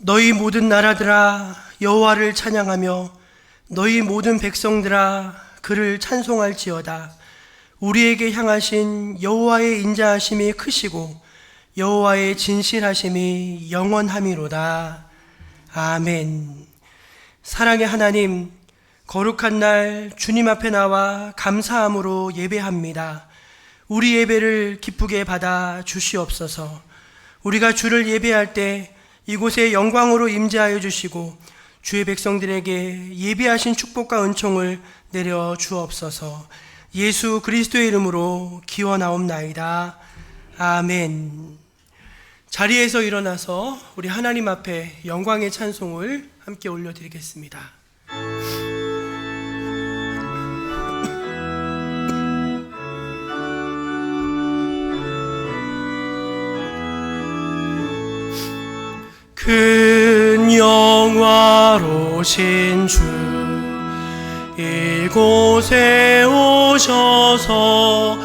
너희 모든 나라들아 여호와를 찬양하며 너희 모든 백성들아 그를 찬송할지어다. 우리에게 향하신 여호와의 인자하심이 크시고 여호와의 진실하심이 영원함이로다. 아멘. 사랑의 하나님, 거룩한 날 주님 앞에 나와 감사함으로 예배합니다. 우리 예배를 기쁘게 받아 주시옵소서. 우리가 주를 예배할 때 이곳에 영광으로 임재하여 주시고 주의 백성들에게 예비하신 축복과 은총을 내려 주옵소서. 예수 그리스도의 이름으로 기원하옵나이다. 아멘. 자리에서 일어나서 우리 하나님 앞에 영광의 찬송을 함께 올려드리겠습니다. 큰 영화로신 주 이곳에 오셔서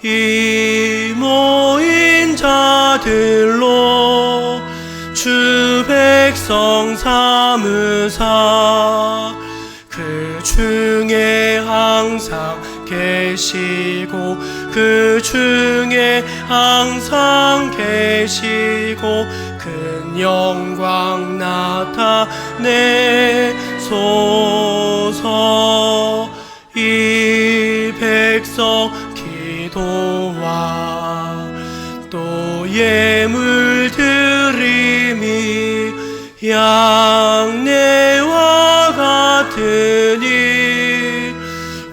이 모인 자들로 주 백성 삼으사 그 중에 항상 계시고 그 중에 항상 계시고 큰 영광 나타내소서. 이 백성 기도와 또 예물 드림이 양내와 같으니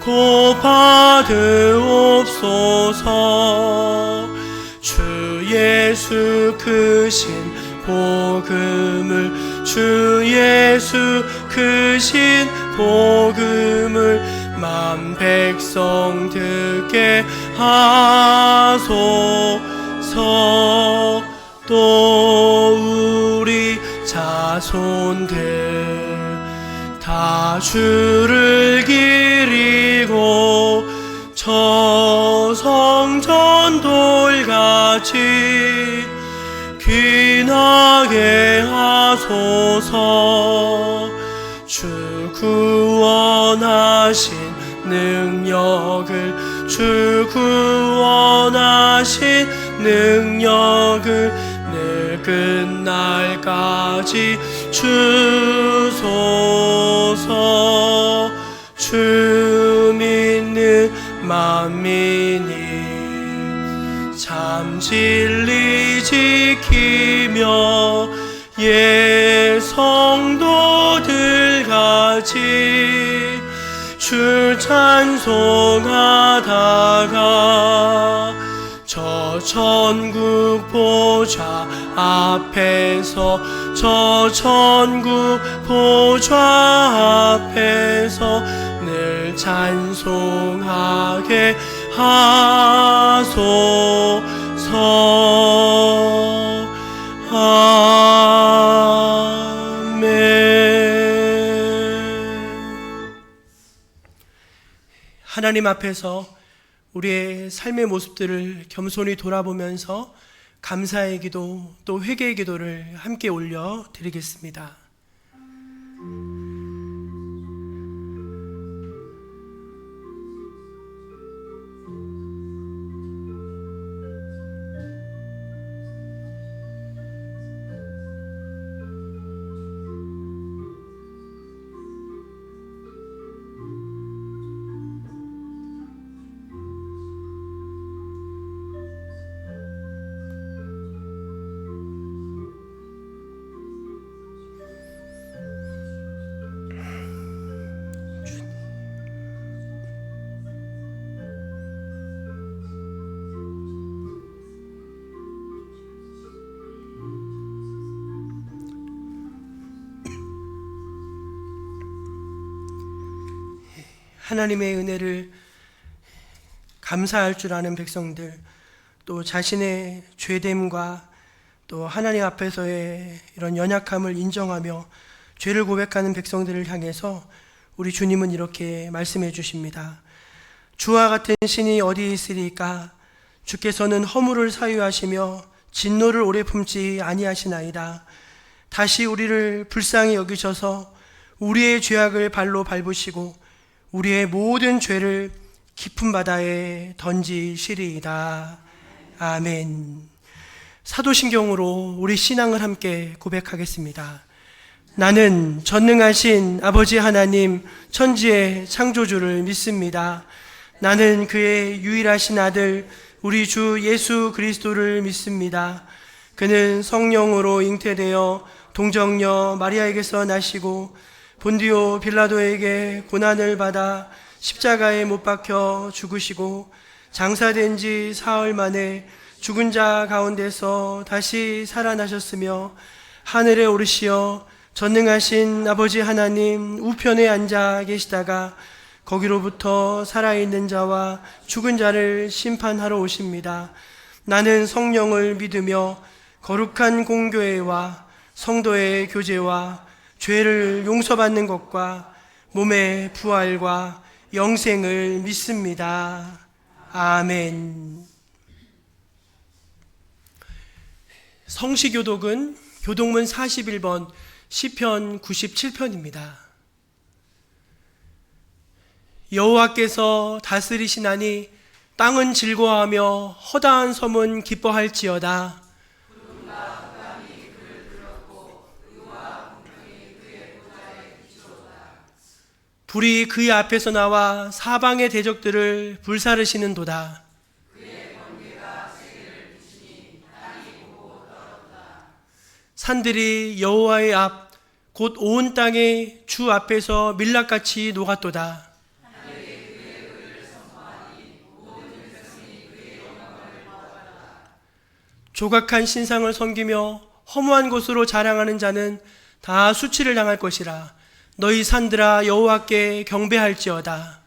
곧 받으옵소서. 주 예수 크신 복음을 주 예수 크신 복음을 만 백성 듣게 하소서. 또 우리 자손들 다 주를 기리고 저 성전 돌같이 귀나게 하소서. 주 구원하신 능력을 주 구원하신 능력을 늘 끝날까지 주소서. 주 믿는 만민이 참 진리 지키며 예 성도들 같이 주 찬송하다가 저 천국 보좌 앞에서 저 천국 보좌 앞에서 늘 찬송하게 하소서. 하나님 앞에서 우리의 삶의 모습들을 겸손히 돌아보면서 감사의 기도 또 회개의 기도를 함께 올려 드리겠습니다. 하나님의 은혜를 감사할 줄 아는 백성들, 또 자신의 죄됨과 또 하나님 앞에서의 이런 연약함을 인정하며 죄를 고백하는 백성들을 향해서 우리 주님은 이렇게 말씀해 주십니다. 주와 같은 신이 어디 있으리까? 주께서는 허물을 사유하시며 진노를 오래 품지 아니하시나이다. 다시 우리를 불쌍히 여기셔서 우리의 죄악을 발로 밟으시고 우리의 모든 죄를 깊은 바다에 던지시리이다. 아멘. 사도신경으로 우리 신앙을 함께 고백하겠습니다. 나는 전능하신 아버지 하나님 천지의 창조주를 믿습니다. 나는 그의 유일하신 아들 우리 주 예수 그리스도를 믿습니다. 그는 성령으로 잉태되어 동정녀 마리아에게서 나시고 본디오 빌라도에게 고난을 받아 십자가에 못 박혀 죽으시고 장사된 지 사흘 만에 죽은 자 가운데서 다시 살아나셨으며 하늘에 오르시어 전능하신 아버지 하나님 우편에 앉아 계시다가 거기로부터 살아있는 자와 죽은 자를 심판하러 오십니다. 나는 성령을 믿으며 거룩한 공교회와 성도의 교제와 죄를 용서받는 것과 몸의 부활과 영생을 믿습니다. 아멘. 성시교독은 교독문 41번 시편 97편입니다. 여호와께서 다스리시나니 땅은 즐거워하며 허다한 섬은 기뻐할지어다. 불이 그의 앞에서 나와 사방의 대적들을 불사르시는도다. 산들이 여호와의 앞 곧 온 땅이 주 앞에서 밀랍같이 녹았도다. 조각한 신상을 섬기며 허무한 곳으로 자랑하는 자는 다 수치를 당할 것이라. 너희 산들아 여호와께 경배할지어다.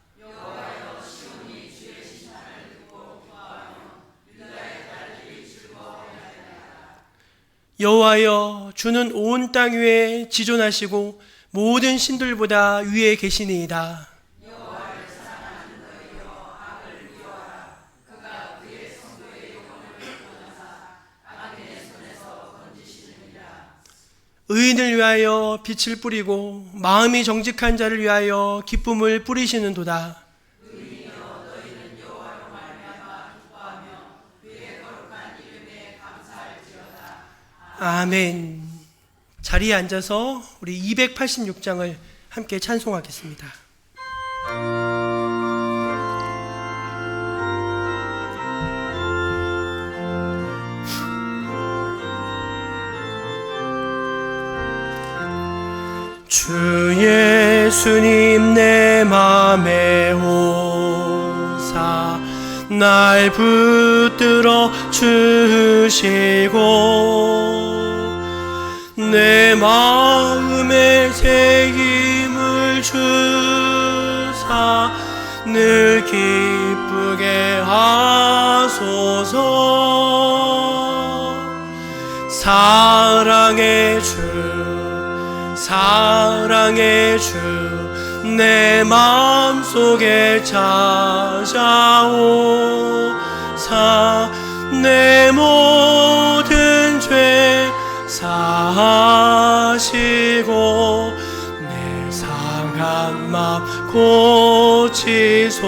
여호와여 주는 온 땅 위에 지존하시고 모든 신들보다 위에 계시니이다. 의인을 위하여 빛을 뿌리고 마음이 정직한 자를 위하여 기쁨을 뿌리시는도다. 아멘. 자리에 앉아서 우리 286장을 함께 찬송하겠습니다. 주 예수님 내 맘에 오사 날 붙들어 주시고 내 마음에 새 힘을 주사 늘 기쁘게 하소서. 사랑의 주 내 마음속에 찾아오사 내 모든 죄 사하시고 내 상한 맘 고치소서.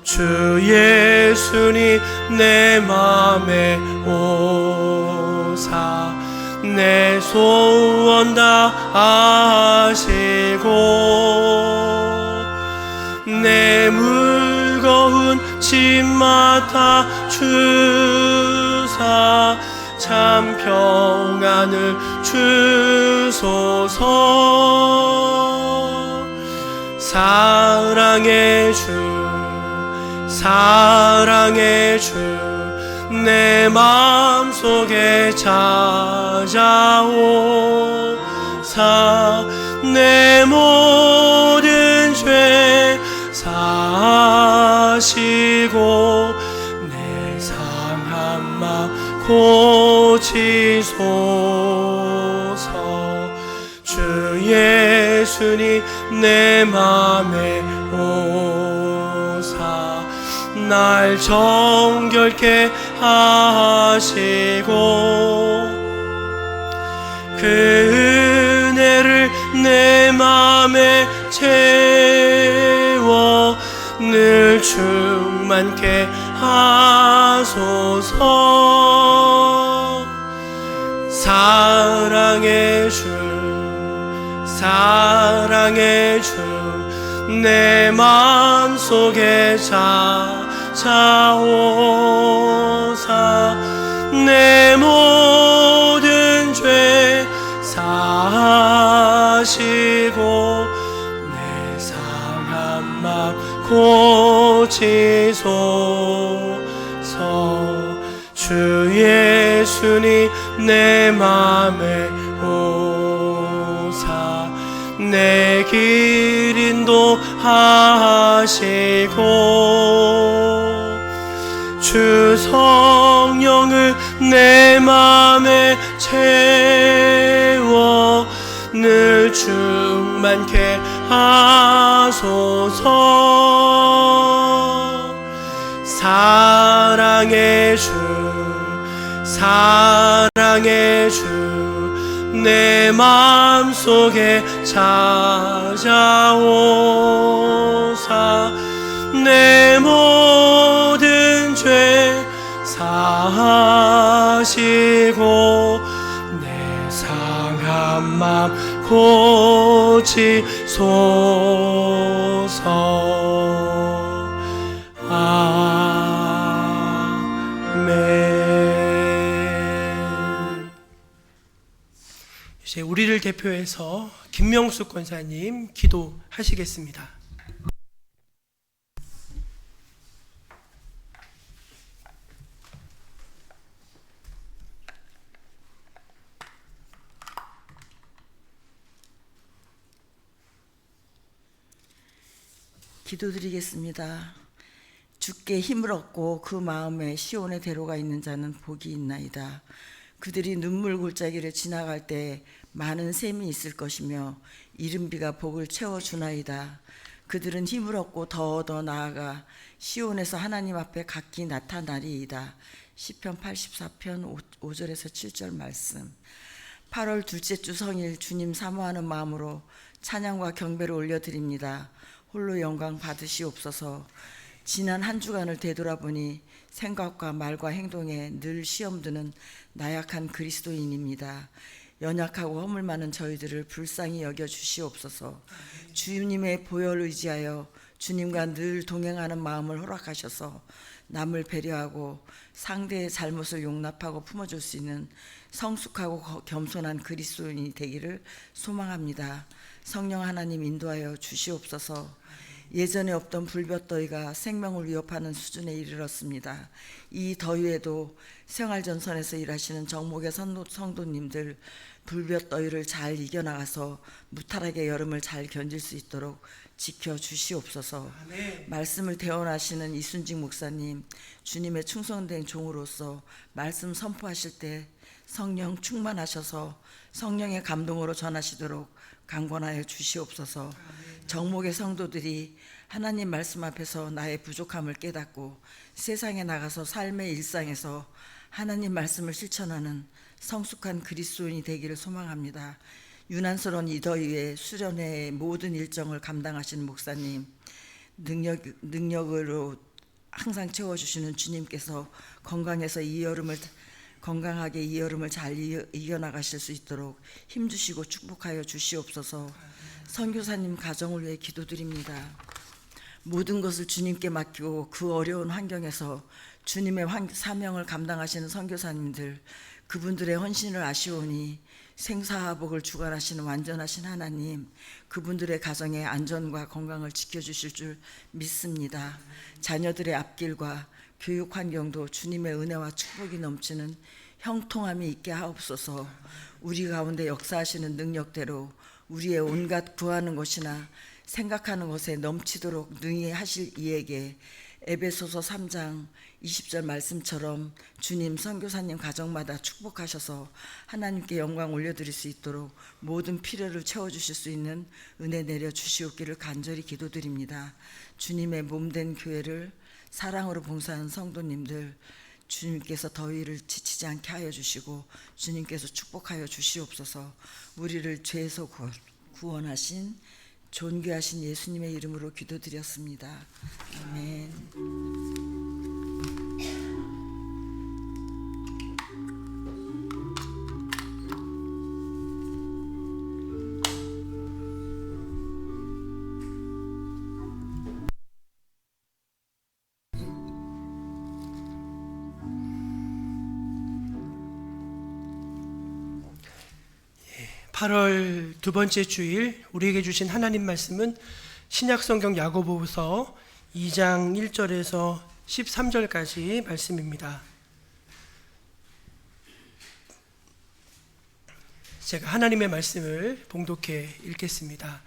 주 예수님 내 맘에 오사 내 소원 다 아시고 내 무거운 짐 맡아 주사 참 평안을 주소서. 사랑의 주 내 마음속에 찾아오사 내 모든 죄 사하시고 내 상한 맘 고치소서. 주 예수님 내 맘에 오사 날 정결케 하시고 그 은혜를 내 맘에 채워 늘 충만케 하소서. 사랑의 주 내 맘속에 찾아오사 내 모든 죄 사하시고 내 상한 맘 고치소서. 주 예수님 내 맘에 오사 내 길 인도하시고 주 성령을 내 맘에 채워 늘 충만케 하소서. 사랑의 주 내 맘속에 찾아오사 내 모든 죄 사하시고 내 상한 맘 고치소서. 아멘. 이제 우리를 대표해서 김명숙 권사님 기도하시겠습니다. 기도드리겠습니다. 주께 힘을 얻고 그 마음에 시온의 대로가 있는 자는 복이 있나이다. 그들이 눈물 골짜기를 지나갈 때 많은 샘이 있을 것이며 이른비가 복을 채워주나이다. 그들은 힘을 얻고 더 나아가 시온에서 하나님 앞에 각기 나타나리이다. 시편 84편 5절에서 7절 말씀. 8월 둘째 주 성일 주님 사모하는 마음으로 찬양과 경배를 올려드립니다. 홀로 영광 받으시옵소서. 지난 한 주간을 되돌아보니 생각과 말과 행동에 늘 시험 드는 나약한 그리스도인입니다. 연약하고 허물 많은 저희들을 불쌍히 여겨 주시옵소서. 주님의 보혈을 의지하여 주님과 늘 동행하는 마음을 허락하셔서 남을 배려하고 상대의 잘못을 용납하고 품어줄 수 있는 성숙하고 겸손한 그리스도인이 되기를 소망합니다. 성령 하나님 인도하여 주시옵소서. 예전에 없던 불볕더위가 생명을 위협하는 수준에 이르렀습니다. 이 더위에도 생활전선에서 일하시는 정목의 성도님들 불볕더위를 잘 이겨나가서 무탈하게 여름을 잘 견딜 수 있도록 지켜주시옵소서. 아멘. 말씀을 대언하시는 이순직 목사님, 주님의 충성된 종으로서 말씀 선포하실 때 성령 충만하셔서 성령의 감동으로 전하시도록 강권하여 주시옵소서. 정목의 성도들이 하나님 말씀 앞에서 나의 부족함을 깨닫고 세상에 나가서 삶의 일상에서 하나님 말씀을 실천하는 성숙한 그리스도인이 되기를 소망합니다. 유난스러운 이 더위에 수련회의 모든 일정을 감당하시는 목사님, 능력으로 항상 채워주시는 주님께서 건강하게 이 여름을 잘 이겨나가실 수 있도록 힘주시고 축복하여 주시옵소서. 선교사님 가정을 위해 기도드립니다. 모든 것을 주님께 맡기고 그 어려운 환경에서 주님의 사명을 감당하시는 선교사님들, 그분들의 헌신을 아시오니 생사복을 주관하시는 완전하신 하나님, 그분들의 가정의 안전과 건강을 지켜주실 줄 믿습니다. 자녀들의 앞길과 교육 환경도 주님의 은혜와 축복이 넘치는 형통함이 있게 하옵소서. 우리 가운데 역사하시는 능력대로 우리의 온갖 구하는 것이나 생각하는 것에 넘치도록 능히 하실 이에게 에베소서 3장 20절 말씀처럼 주님 선교사님 가정마다 축복하셔서 하나님께 영광 올려드릴 수 있도록 모든 필요를 채워주실 수 있는 은혜 내려 주시옵기를 간절히 기도드립니다. 주님의 몸된 교회를 사랑으로 봉사하는 성도님들, 주님께서 더위를 지치지 않게 하여 주시고 주님께서 축복하여 주시옵소서. 우리를 죄에서 구원하신 존귀하신 예수님의 이름으로 기도드렸습니다. 아멘. 팔 8월 두 번째 주일 우리에게 주신 하나님 말씀은 신약성경 야고보서 2장 1절에서 13절까지 말씀입니다. 제가 하나님의 말씀을 봉독해 읽겠습니다.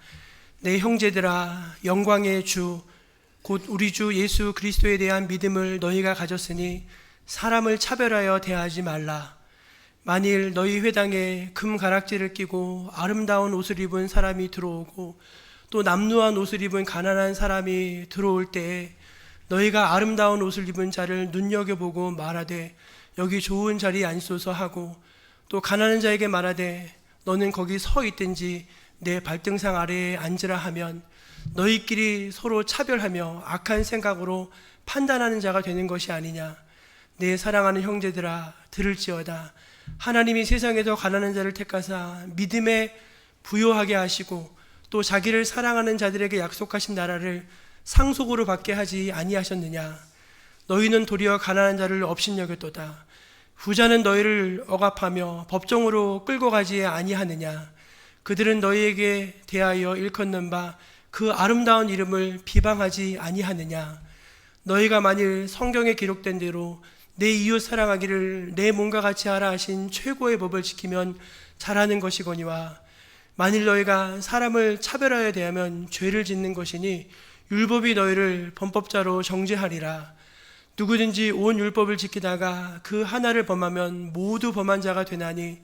내 형제들아, 영광의 주 곧 우리 주 예수 그리스도에 대한 믿음을 너희가 가졌으니 사람을 차별하여 대하지 말라. 만일 너희 회당에 금 가락지를 끼고 아름다운 옷을 입은 사람이 들어오고 또 남루한 옷을 입은 가난한 사람이 들어올 때에 너희가 아름다운 옷을 입은 자를 눈여겨보고 말하되 여기 좋은 자리에 앉소서 하고 또 가난한 자에게 말하되 너는 거기 서 있든지 내 발등상 아래에 앉으라 하면 너희끼리 서로 차별하며 악한 생각으로 판단하는 자가 되는 것이 아니냐. 내 사랑하는 형제들아, 들을지어다. 하나님이 세상에서 가난한 자를 택하사 믿음에 부요하게 하시고 또 자기를 사랑하는 자들에게 약속하신 나라를 상속으로 받게 하지 아니하셨느냐. 너희는 도리어 가난한 자를 업신여겼도다. 부자는 너희를 억압하며 법정으로 끌고 가지 아니하느냐. 그들은 너희에게 대하여 일컫는 바 그 아름다운 이름을 비방하지 아니하느냐. 너희가 만일 성경에 기록된 대로 내 이웃 사랑하기를 내 몸과 같이 하라 하신 최고의 법을 지키면 잘하는 것이거니와 만일 너희가 사람을 차별하여 대하면 죄를 짓는 것이니 율법이 너희를 범법자로 정죄하리라. 누구든지 온 율법을 지키다가 그 하나를 범하면 모두 범한 자가 되나니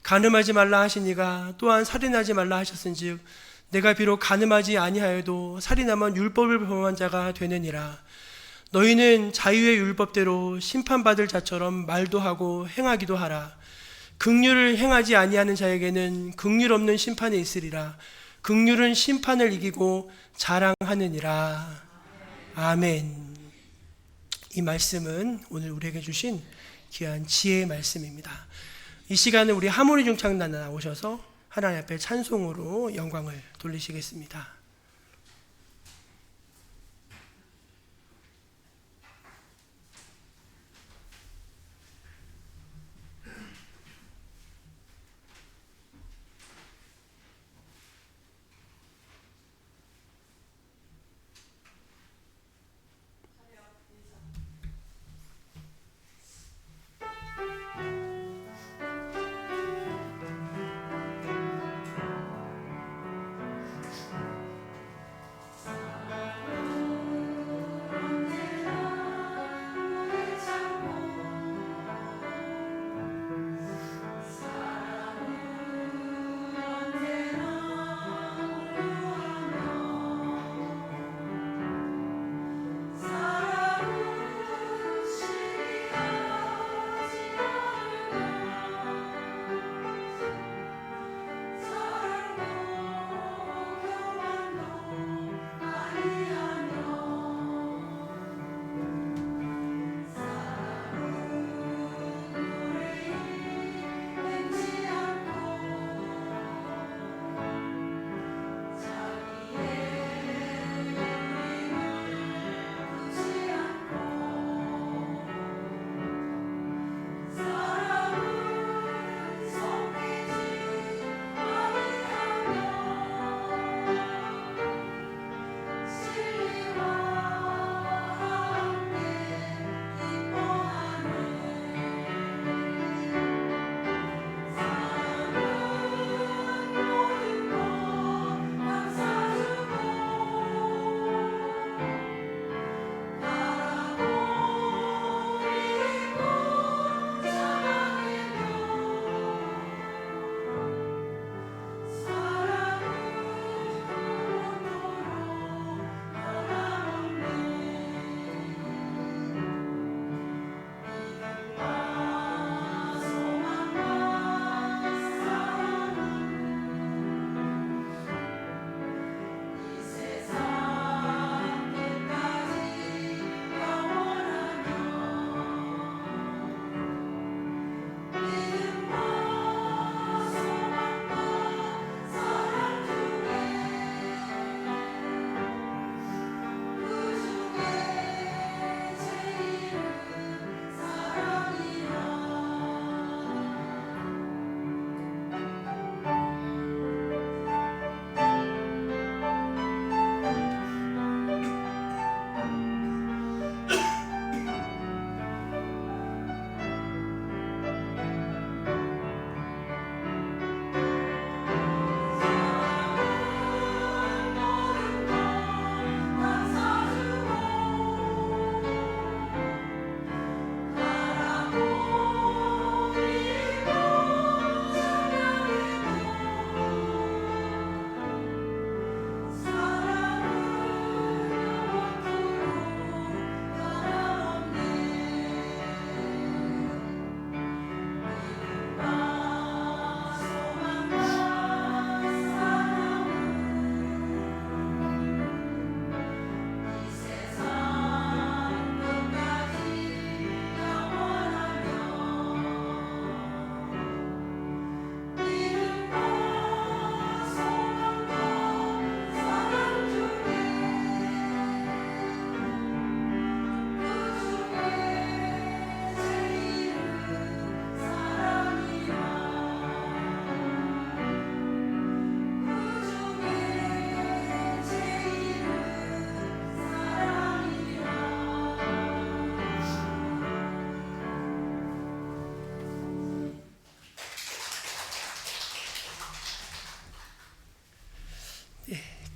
간음하지 말라 하신 이가 또한 살인하지 말라 하셨은즉 내가 비록 간음하지 아니하여도 살인하면 율법을 범한 자가 되느니라. 너희는 자유의 율법대로 심판받을 자처럼 말도 하고 행하기도 하라. 긍휼을 행하지 아니하는 자에게는 긍휼 없는 심판이 있으리라. 긍휼은 심판을 이기고 자랑하느니라. 아멘. 이 말씀은 오늘 우리에게 주신 귀한 지혜의 말씀입니다. 이 시간에 우리 하모니 중창단 나오셔서 하나님 앞에 찬송으로 영광을 돌리시겠습니다.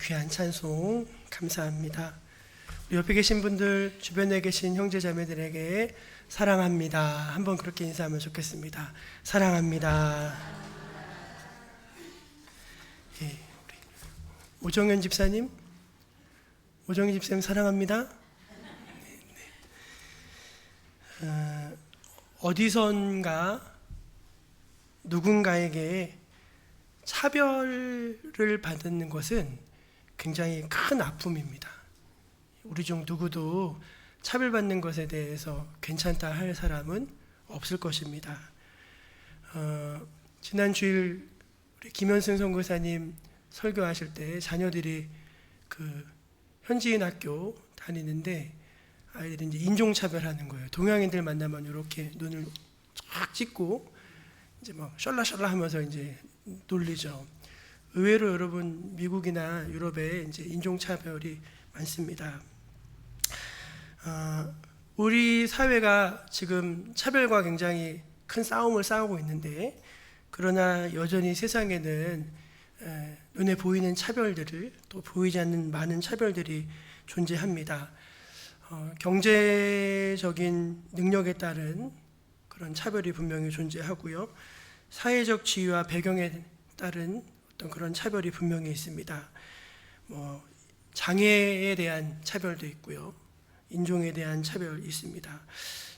귀한 찬송 감사합니다. 옆에 계신 분들, 주변에 계신 형제 자매들에게 사랑합니다 한번 그렇게 인사하면 좋겠습니다. 사랑합니다. 예, 우리 오정현 집사님, 오정현 집사님 사랑합니다. 어디선가 누군가에게 차별을 받는 것은 굉장히 큰 아픔입니다. 우리 중 누구도 차별받는 것에 대해서 괜찮다 할 사람은 없을 것입니다. 지난 주일 우리 김현승 선교사님 설교하실 때 자녀들이 그 현지인 학교 다니는데 아이들이 이제 인종차별하는 거예요. 동양인들 만나면 이렇게 눈을 쫙 찍고 이제 막 셜라셜라 하면서 이제 놀리죠. 의외로 여러분 미국이나 유럽에 이제 인종차별이 많습니다. 우리 사회가 지금 차별과 굉장히 큰 싸움을 싸우고 있는데 그러나 여전히 세상에는 눈에 보이는 차별들을 또 보이지 않는 많은 차별들이 존재합니다. 경제적인 능력에 따른 그런 차별이 분명히 존재하고요. 사회적 지위와 배경에 따른 어떤 그런 차별이 분명히 있습니다. 장애에 대한 차별도 있고요. 인종에 대한 차별이 있습니다.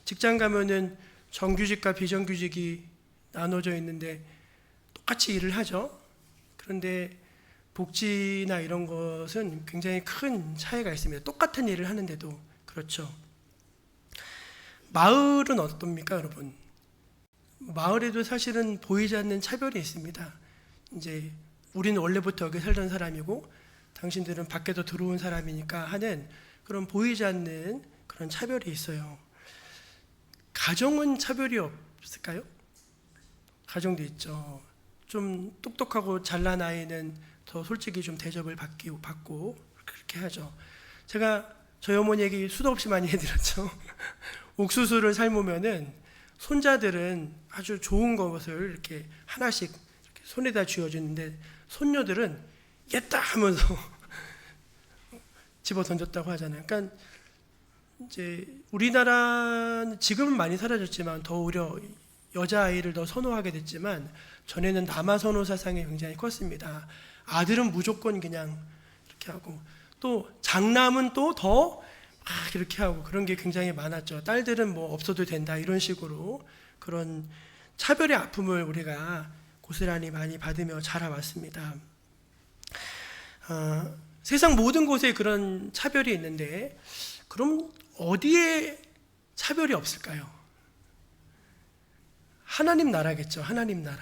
직장 가면은 정규직과 비정규직이 나눠져 있는데 똑같이 일을 하죠. 그런데 복지나 이런 것은 굉장히 큰 차이가 있습니다. 똑같은 일을 하는데도 그렇죠. 마을은 어떻습니까, 여러분? 마을에도 사실은 보이지 않는 차별이 있습니다. 이제 우리는 원래부터 여기 살던 사람이고 당신들은 밖에서 들어온 사람이니까 하는 그런 보이지 않는 그런 차별이 있어요. 가정은 차별이 없을까요? 가정도 있죠. 좀 똑똑하고 잘난 아이는 더 솔직히 좀 대접을 받고 그렇게 하죠. 제가 저희 어머니에게 수도 없이 많이 해드렸죠. 옥수수를 삶으면은 손자들은 아주 좋은 것을 이렇게 하나씩 이렇게 손에다 쥐어주는데 손녀들은 옛다 하면서 집어 던졌다고 하잖아요. 그러니까 이제 우리나라는 지금은 많이 사라졌지만 더 오히려 여자아이를 더 선호하게 됐지만 전에는 남아 선호 사상이 굉장히 컸습니다. 아들은 무조건 그냥 이렇게 하고 또 장남은 또 더 이렇게 하고 그런 게 굉장히 많았죠. 딸들은 뭐 없어도 된다 이런 식으로 그런 차별의 아픔을 우리가 고스란히 많이 받으며 자라왔습니다. 세상 모든 곳에 그런 차별이 있는데 그럼 어디에 차별이 없을까요? 하나님 나라겠죠. 하나님 나라.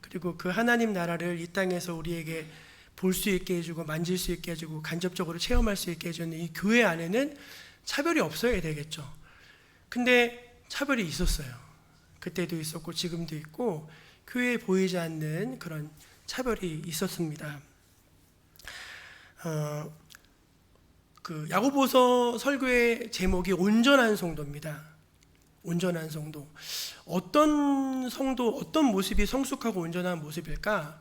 그리고 그 하나님 나라를 이 땅에서 우리에게 볼 수 있게 해주고 만질 수 있게 해주고 간접적으로 체험할 수 있게 해주는 이 교회 안에는 차별이 없어야 되겠죠. 근데 차별이 있었어요. 그때도 있었고 지금도 있고 교회에 보이지 않는 그런 차별이 있었습니다. 그 야고보서 설교의 제목이 온전한 성도입니다. 온전한 성도. 어떤 성도, 어떤 모습이 성숙하고 온전한 모습일까?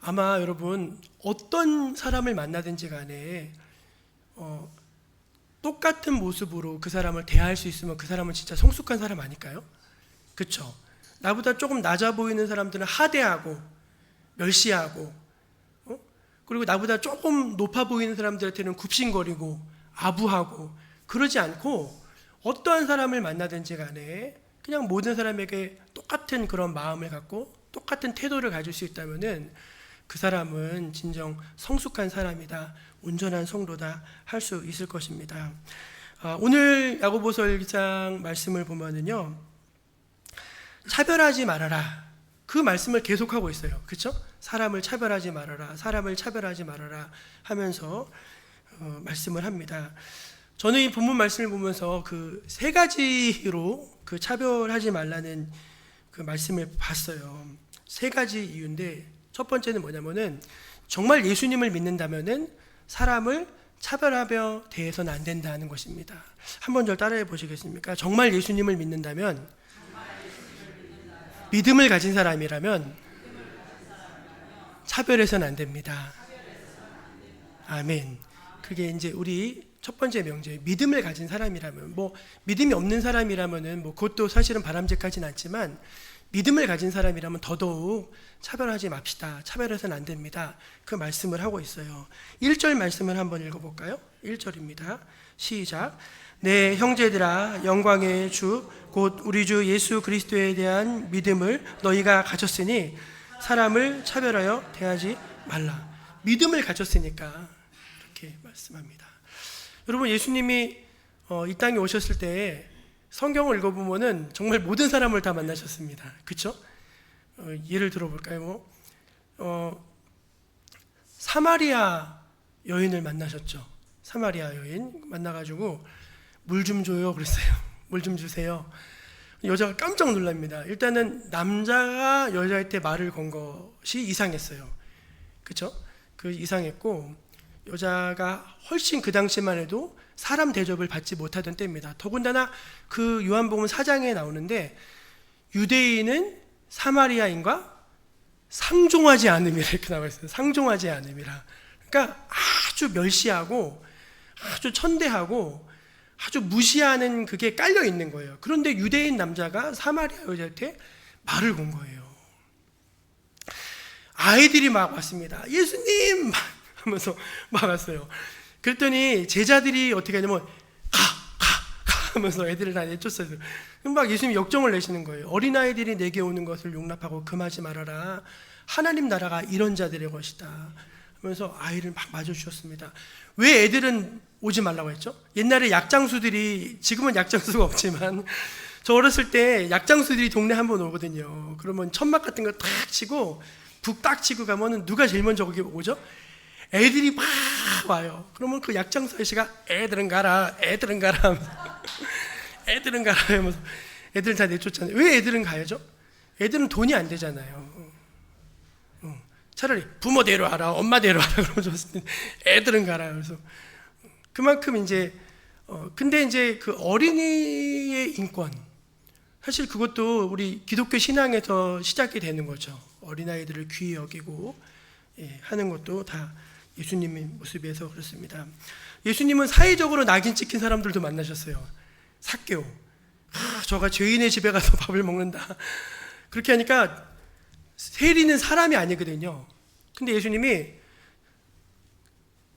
아마 여러분 어떤 사람을 만나든지 간에 똑같은 모습으로 그 사람을 대할 수 있으면 그 사람은 진짜 성숙한 사람 아닐까요? 그렇죠? 나보다 조금 낮아 보이는 사람들은 하대하고 멸시하고 그리고 나보다 조금 높아 보이는 사람들한테는 굽신거리고 아부하고 그러지 않고 어떠한 사람을 만나든지 간에 그냥 모든 사람에게 똑같은 그런 마음을 갖고 똑같은 태도를 가질 수 있다면은 그 사람은 진정 성숙한 사람이다, 온전한 성도다 할 수 있을 것입니다. 오늘 야고보서 1장 말씀을 보면은요, 차별하지 말아라. 그 말씀을 계속하고 있어요. 그렇죠? 사람을 차별하지 말아라, 사람을 차별하지 말아라 하면서 말씀을 합니다. 저는 이 본문 말씀을 보면서 그 세 가지로 그 차별하지 말라는 그 말씀을 봤어요. 세 가지 이유인데 첫 번째는 뭐냐면은 정말 예수님을 믿는다면은 사람을 차별하며 대해서는 안 된다는 것입니다. 한 번 더 따라해 보시겠습니까? 정말 예수님을 믿는다면, 믿음을 가진 사람이라면 차별해서는 안 됩니다. 아멘. 그게 이제 우리 첫 번째 명제, 믿음을 가진 사람이라면, 뭐 믿음이 없는 사람이라면은 뭐 그것도 사실은 바람직하진 않지만, 믿음을 가진 사람이라면 더더욱 차별하지 맙시다. 차별해서는 안 됩니다. 그 말씀을 하고 있어요. 1절 말씀을 한번 읽어볼까요? 1절입니다. 시작. 내 형제들아, 영광의 주 곧 우리 주 예수 그리스도에 대한 믿음을 너희가 가졌으니 사람을 차별하여 대하지 말라. 믿음을 가졌으니까 이렇게 말씀합니다. 여러분, 예수님이 이 땅에 오셨을 때 성경을 읽어보면은 정말 모든 사람을 다 만나셨습니다. 그렇죠? 예를 들어볼까요? 사마리아 여인을 만나셨죠. 사마리아 여인 만나가지고 물 좀 줘요 그랬어요. 물 좀 주세요. 여자가 깜짝 놀랍니다. 일단은 남자가 여자한테 말을 건 것이 이상했어요. 그렇죠? 그 이상했고, 여자가 훨씬 그 당시만 해도 사람 대접을 받지 못하던 때입니다. 더군다나 그 요한복음 4장에 나오는데, 유대인은 사마리아인과 상종하지 않음이라 이렇게 나와 있어요. 상종하지 않음이라. 그러니까 아주 멸시하고 아주 천대하고 아주 무시하는 그게 깔려 있는 거예요. 그런데 유대인 남자가 사마리아 여자한테 말을 건 거예요. 아이들이 막 왔습니다. 예수님! 막 하면서 막 왔어요. 그랬더니 제자들이 어떻게 하냐면 가 하면서 애들을 다 내쫓았어요. 막 예수님이 역정을 내시는 거예요. 어린아이들이 내게 오는 것을 용납하고 금하지 말아라. 하나님 나라가 이런 자들의 것이다. 하면서 아이를 막 맞아주셨습니다. 왜 애들은 오지 말라고 했죠? 옛날에 약장수들이, 지금은 약장수가 없지만 저 어렸을 때 약장수들이 동네 한번 오거든요. 그러면 천막 같은 거 딱 치고 북 딱 치고 가면은 누가 제일 먼저 거기 오죠? 애들이 막 와요. 그러면 그 약장수 아저씨가 애들은 가라 하면서 애들은 가라 하면서 애들 다 내쫓잖아요. 왜 애들은 가야죠? 애들은 돈이 안 되잖아요. 차라리 부모 데려와라, 엄마 데려와라 그러면 좋았을 텐데 애들은 가라. 그래서 그만큼 이제 근데 이제 그 어린이의 인권, 사실 그것도 우리 기독교 신앙에서 시작이 되는 거죠. 어린아이들을 귀히 여기고 하는 것도 다 예수님의 모습에서 그렇습니다. 예수님은 사회적으로 낙인 찍힌 사람들도 만나셨어요. 삭개오, 저가 죄인의 집에 가서 밥을 먹는다. 그렇게 하니까 세리는 사람이 아니거든요. 근데 예수님이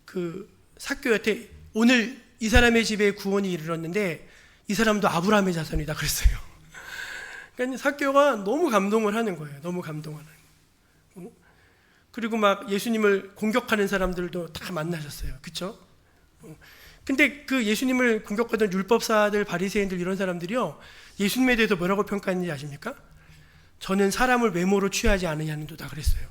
그 삭개오한테 오늘 이 사람의 집에 구원이 이르렀는데 이 사람도 아브라함의 자손이다 그랬어요. 그러니까 삭개오가 너무 감동을 하는 거예요. 너무 감동을 하는 거예요. 그리고 막 예수님을 공격하는 사람들도 다 만나셨어요. 그렇죠? 근데 그 예수님을 공격하던 율법사들, 바리새인들 이런 사람들이요, 예수님에 대해서 뭐라고 평가했는지 아십니까? 저는 사람을 외모로 취하지 않으냐는 도다 그랬어요.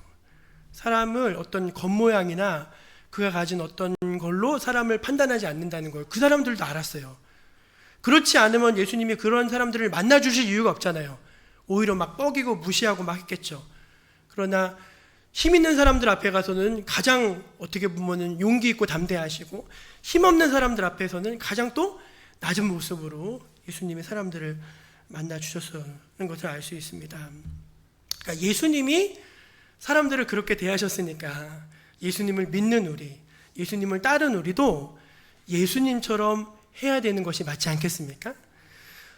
사람을 어떤 겉모양이나 그가 가진 어떤 걸로 사람을 판단하지 않는다는 거예요. 그 사람들도 알았어요. 그렇지 않으면 예수님이 그런 사람들을 만나주실 이유가 없잖아요. 오히려 막 뻐기고 무시하고 막 했겠죠. 그러나 힘 있는 사람들 앞에 가서는 가장 어떻게 보면 용기 있고 담대하시고, 힘없는 사람들 앞에서는 가장 또 낮은 모습으로 예수님의 사람들을 만나주셨다는 것을 알 수 있습니다. 그러니까 예수님이 사람들을 그렇게 대하셨으니까 예수님을 믿는 우리, 예수님을 따른 우리도 예수님처럼 해야 되는 것이 맞지 않겠습니까?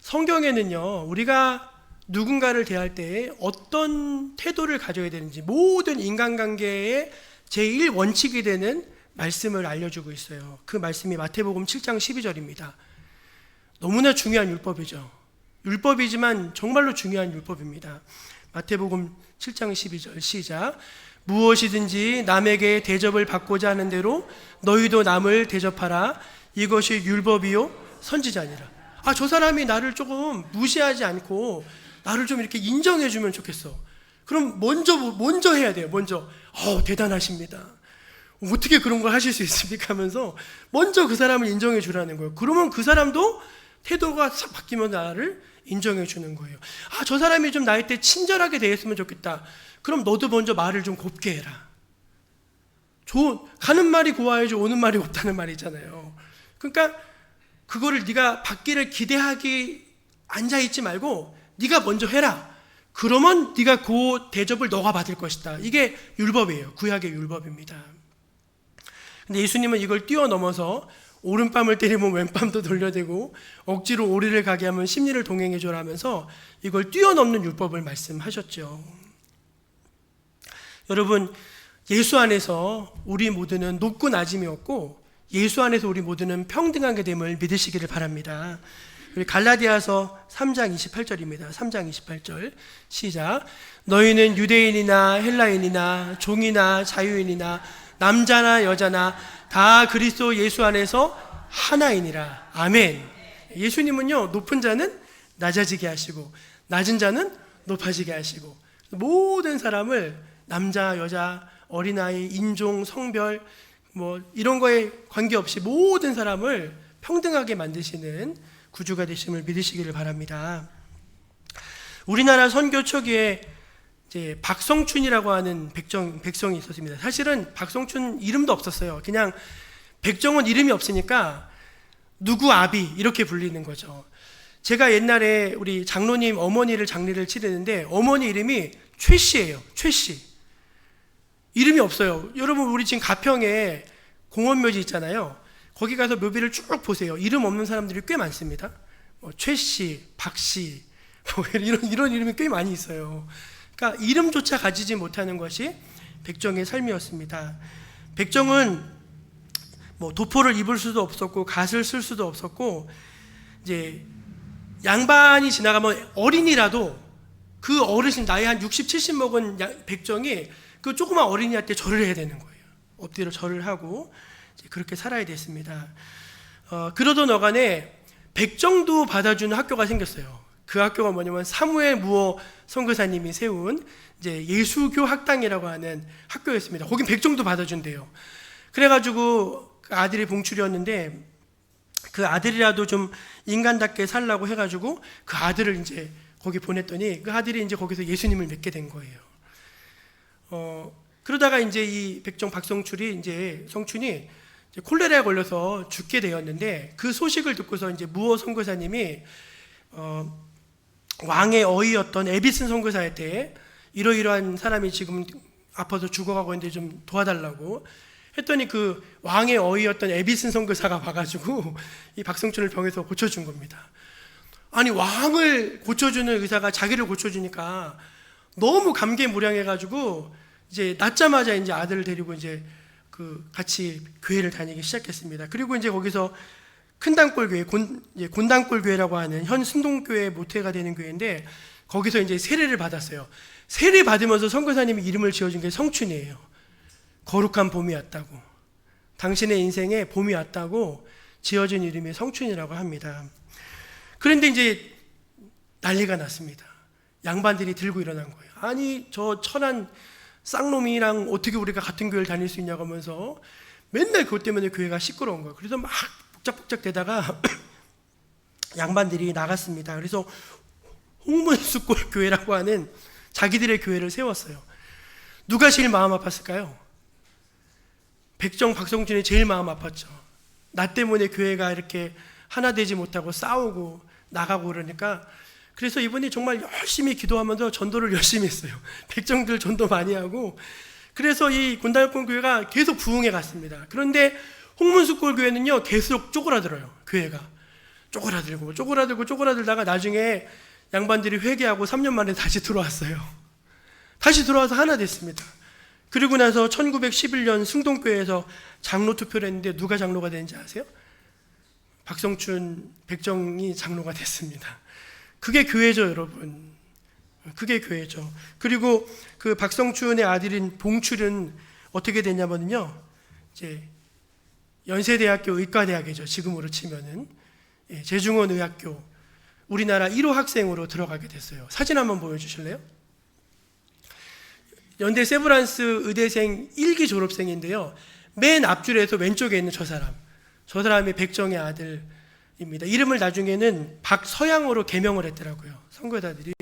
성경에는요, 우리가 누군가를 대할 때 어떤 태도를 가져야 되는지 모든 인간관계의 제1원칙이 되는 말씀을 알려주고 있어요. 그 말씀이 마태복음 7장 12절입니다. 너무나 중요한 율법이죠. 율법이지만 정말로 중요한 율법입니다. 마태복음 7장 12절 시작. 무엇이든지 남에게 대접을 받고자 하는 대로 너희도 남을 대접하라. 이것이 율법이요 선지자니라. 저 사람이 나를 조금 무시하지 않고 나를 좀 이렇게 인정해 주면 좋겠어. 그럼 먼저 해야 돼요. 먼저 대단하십니다. 어떻게 그런 걸 하실 수 있습니까? 하면서 먼저 그 사람을 인정해 주라는 거예요. 그러면 그 사람도 태도가 싹 바뀌면 나를 인정해 주는 거예요. 저 사람이 좀 나한테 친절하게 대했으면 좋겠다. 그럼 너도 먼저 말을 좀 곱게 해라. 가는 말이 고와야지 오는 말이 없다는 말이잖아요. 그러니까 그거를 네가 받기를 기대하기 앉아있지 말고 네가 먼저 해라. 그러면 네가 그 대접을 너가 받을 것이다. 이게 율법이에요. 구약의 율법입니다. 근데 예수님은 이걸 뛰어넘어서 오른뺨을 때리면 왼뺨도 돌려대고 억지로 오리를 가게 하면 심리를 동행해 줘라면서 이걸 뛰어넘는 율법을 말씀하셨죠. 여러분, 예수 안에서 우리 모두는 높고 낮음이 없고 예수 안에서 우리 모두는 평등하게 됨을 믿으시기를 바랍니다. 우리 갈라디아서 3장 28절입니다. 3장 28절 시작. 너희는 유대인이나 헬라인이나 종이나 자유인이나 남자나 여자나 다 그리스도 예수 안에서 하나이니라. 아멘. 예수님은요, 높은 자는 낮아지게 하시고 낮은 자는 높아지게 하시고 모든 사람을 남자, 여자, 어린아이, 인종, 성별 뭐 이런 거에 관계없이 모든 사람을 평등하게 만드시는 구주가 되심을 믿으시기를 바랍니다. 우리나라 선교 초기에 이제 박성춘이라고 하는 백성이 있었습니다. 사실은 박성춘 이름도 없었어요. 그냥 백정은 이름이 없으니까 누구 아비 이렇게 불리는 거죠. 제가 옛날에 우리 장로님 어머니를 장례를 치르는데 어머니 이름이 최씨예요. 최씨. 이름이 없어요. 여러분, 우리 지금 가평에 공원묘지 있잖아요. 거기 가서 묘비를 쭉 보세요. 이름 없는 사람들이 꽤 많습니다. 최씨, 박씨, 이런 이름이 꽤 많이 있어요. 그러니까 이름조차 가지지 못하는 것이 백정의 삶이었습니다. 백정은 뭐 도포를 입을 수도 없었고 갓을 쓸 수도 없었고, 이제 양반이 지나가면 어린이라도 그 어르신 나이 한 60, 70 먹은 백정이 그 조그만 어린이한테 절을 해야 되는 거예요. 엎드려 절을 하고 그렇게 살아야 됐습니다. 그러던 어간에 백정도 받아주는 학교가 생겼어요. 그 학교가 뭐냐면 사무엘 무어 선교사님이 세운 이제 예수교 학당이라고 하는 학교였습니다. 거긴 백정도 받아준대요. 그래가지고 그 아들이 봉출이었는데 그 아들이라도 좀 인간답게 살라고 해가지고 그 아들을 이제 거기 보냈더니 그 아들이 이제 거기서 예수님을 믿게 된 거예요. 그러다가 이제 이 백정 박성춘이 이제 콜레라에 걸려서 죽게 되었는데 그 소식을 듣고서 이제 무어 선교사님이 왕의 어이였던 에비슨 선교사한테 이러이러한 사람이 지금 아파서 죽어가고 있는데 좀 도와달라고 했더니 그 왕의 어이였던 에비슨 선교사가 와가지고 이 박성춘을 병에서 고쳐준 겁니다. 아니, 왕을 고쳐주는 의사가 자기를 고쳐주니까 너무 감개무량해가지고 이제 낳자마자 이제 아들을 데리고 이제 그 같이 교회를 다니기 시작했습니다. 그리고 이제 거기서 큰단골 교회, 곤단골 교회라고 하는 현 승동교회 모태가 되는 교회인데 거기서 이제 세례를 받았어요. 세례 받으면서 선교사님이 이름을 지어준 게 성춘이에요. 거룩한 봄이 왔다고, 당신의 인생에 봄이 왔다고 지어준 이름이 성춘이라고 합니다. 그런데 이제 난리가 났습니다. 양반들이 들고 일어난 거예요. 아니, 저 천한 쌍놈이랑 어떻게 우리가 같은 교회를 다닐 수 있냐고 하면서 맨날 그것 때문에 교회가 시끄러운 거예요. 그래서 막 복작복작 되다가 양반들이 나갔습니다. 그래서 홍문수골 교회라고 하는 자기들의 교회를 세웠어요. 누가 제일 마음 아팠을까요? 백정 박성준이 제일 마음 아팠죠. 나 때문에 교회가 이렇게 하나 되지 못하고 싸우고 나가고 그러니까, 그래서 이분이 정말 열심히 기도하면서 전도를 열심히 했어요. 백정들 전도 많이 하고. 그래서 이 곤단골 교회가 계속 부흥해 갔습니다. 그런데 홍문수골 교회는요 계속 쪼그라들어요. 교회가 쪼그라들다가 나중에 양반들이 회개하고 3년 만에 다시 들어왔어요. 다시 들어와서 하나 됐습니다. 그리고 나서 1911년 승동교회에서 장로 투표를 했는데 누가 장로가 되는지 아세요? 박성춘 백정이 장로가 됐습니다. 그게 교회죠, 여러분. 그게 교회죠. 그리고 그 박성춘의 아들인 봉출은 어떻게 됐냐면요, 이제 연세대학교 의과대학이죠. 지금으로 치면은 제중원의학교 우리나라 1호 학생으로 들어가게 됐어요. 사진 한번 보여주실래요? 연대 세브란스 의대생 1기 졸업생인데요. 맨 앞줄에서 왼쪽에 있는 저 사람이 백정의 아들입니다. 이름을 나중에는 박서양으로 개명을 했더라고요. 선교사들이